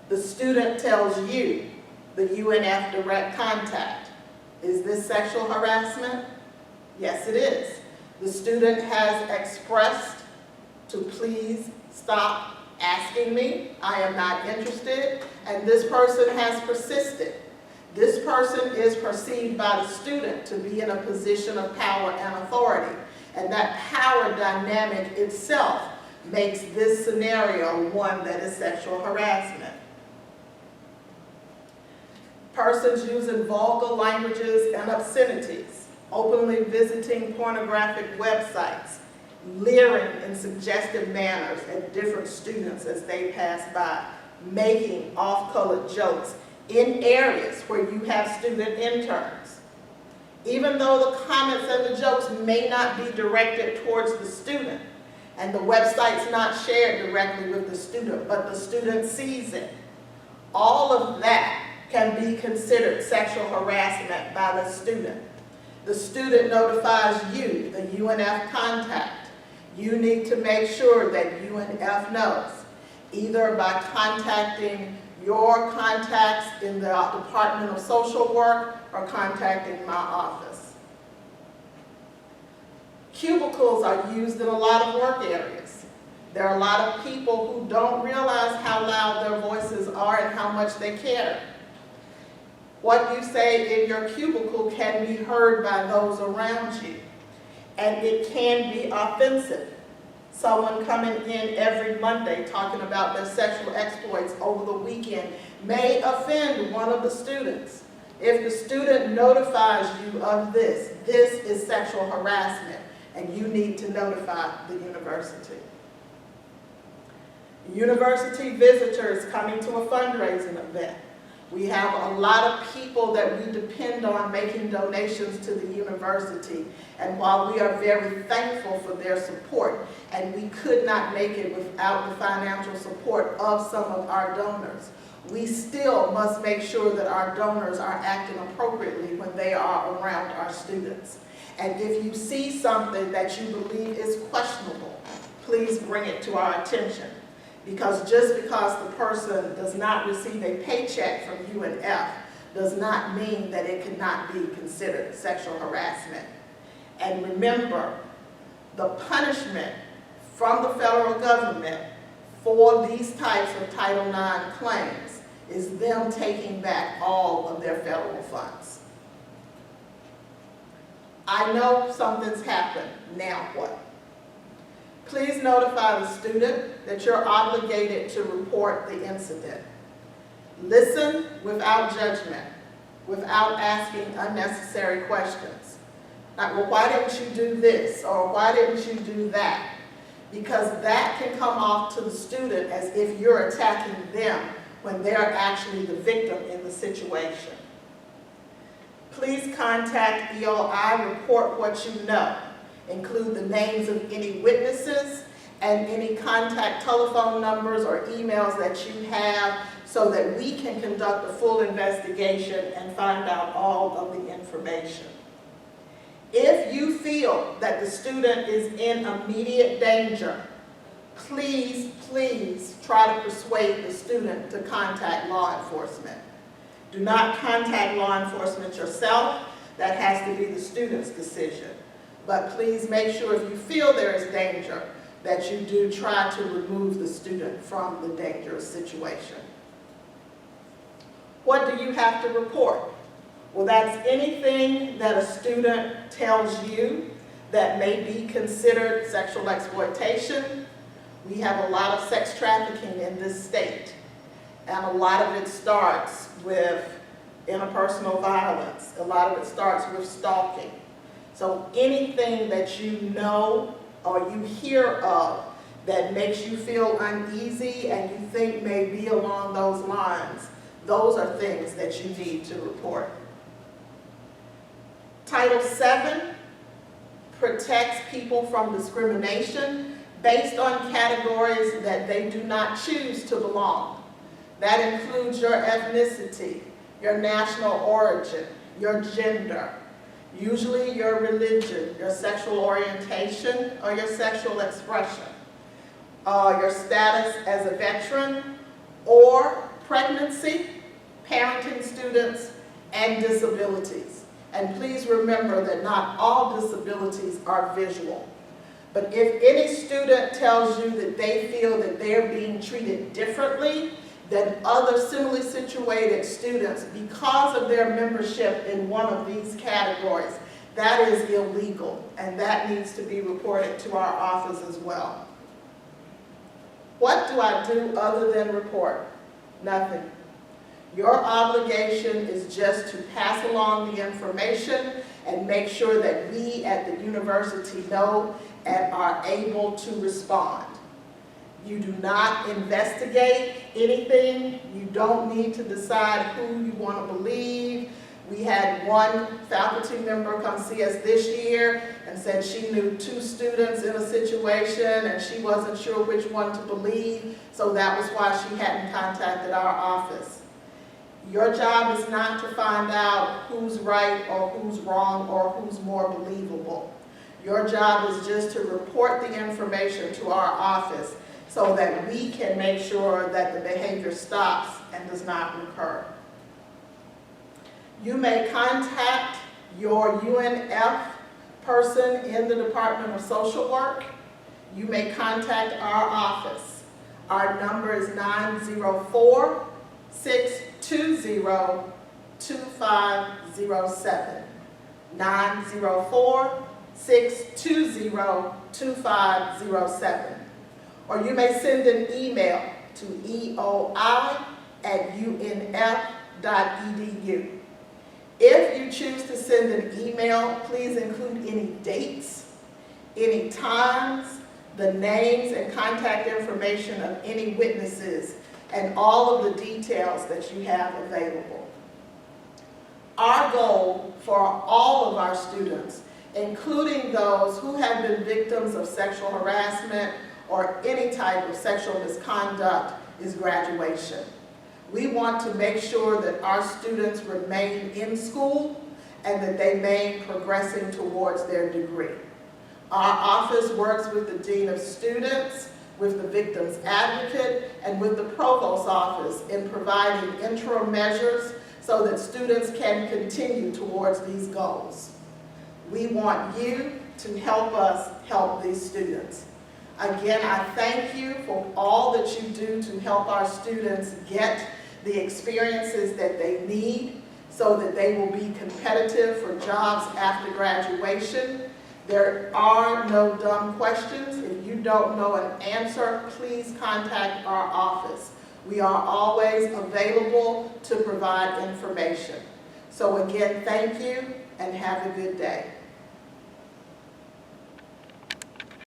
The student tells you, the UNF direct contact, is this sexual harassment? Yes, it is. The student has expressed to please stop asking me. I am not interested. And this person has persisted. This person is perceived by the student to be in a position of power and authority. And that power dynamic itself makes this scenario one that is sexual harassment. Persons using vulgar languages and obscenities, openly visiting pornographic websites, leering in suggestive manners at different students as they pass by, making off-colored jokes in areas where you have student interns. Even though the comments and the jokes may not be directed towards the student, and the website's not shared directly with the student, but the student sees it, all of that can be considered sexual harassment by the student. The student notifies you, the UNF contact. You need to make sure that UNF knows, either by contacting your contacts in the Department of Social Work or contacting my office. Cubicles are used in a lot of work areas. There are a lot of people who don't realize how loud their voices are and how much they care. What you say in your cubicle can be heard by those around you, and it can be offensive. Someone coming in every Monday talking about their sexual exploits over the weekend may offend one of the students. If the student notifies you of this, this is sexual harassment, and you need to notify the university. University visitors coming to a fundraising event. We have a lot of people that we depend on making donations to the university, and while we are very thankful for their support, and we could not make it without the financial support of some of our donors, we still must make sure that our donors are acting appropriately when they are around our students. And if you see something that you believe is questionable, please bring it to our attention. Because just because the person does not receive a paycheck from UNF does not mean that it cannot be considered sexual harassment. And remember, the punishment from the federal government for these types of Title IX claims is them taking back all of their federal funds. I know something's happened, now what? Please notify the student that you're obligated to report the incident. Listen without judgment. without asking unnecessary questions. Like, well, why didn't you do this? Or why didn't you do that? Because that can come off to the student as if you're attacking them when they're actually the victim in the situation. Please contact EOI, report what you know. Include the names of any witnesses and any contact telephone numbers or emails that you have so that we can conduct a full investigation and find out all of the information. If you feel that the student is in immediate danger, please, please try to persuade the student to contact law enforcement. Do not contact law enforcement yourself. That has to be the student's decision. But please make sure if you feel there is danger that you do try to remove the student from the dangerous situation. What do you have to report? Well, that's anything that a student tells you that may be considered sexual exploitation. We have a lot of sex trafficking in this state, and a lot of it starts with interpersonal violence. A lot of it starts with stalking. So anything that you know or you hear of that makes you feel uneasy and you think may be along those lines, those are things that you need to report. Title VII protects people from discrimination based on categories that they do not choose to belong. That includes your ethnicity, your national origin, your gender, usually your religion, your sexual orientation, or your sexual expression, your status as a veteran, or pregnancy, parenting students, and disabilities. And please remember that not all disabilities are visual. But if any student tells you that they feel that they're being treated differently than other similarly situated students because of their membership in one of these categories, that is illegal, and that needs to be reported to our office as well. What do I do other than report? Nothing. Your obligation is just to pass along the information and make sure that we at the university know and are able to respond. You do not investigate anything. You don't need to decide who you want to believe. We had one faculty member come see us this year and said she knew 2 students in a situation and she wasn't sure which one to believe, so that was why she hadn't contacted our office. Your job is not to find out who's right or who's wrong or who's more believable. Your job is just to report the information to our office so that we can make sure that the behavior stops and does not recur. You may contact your UNF person in the Department of Social Work. You may contact our office. Our number is 904-620-2507. 904-620-2507. Or you may send an email to eoi@unf.edu. If you choose to send an email, please include any dates, any times, the names and contact information of any witnesses, and all of the details that you have available. Our goal for all of our students, including those who have been victims of sexual harassment or any type of sexual misconduct, is graduation. We want to make sure that our students remain in school and that they remain progressing towards their degree. Our office works with the Dean of Students, with the Victims Advocate, and with the Provost's office in providing interim measures so that students can continue towards these goals. We want you to help us help these students. Again, I thank you for all that you do to help our students get the experiences that they need so that they will be competitive for jobs after graduation. There are no dumb questions. If you don't know an answer, please contact our office. We are always available to provide information. So again, thank you and have a good day.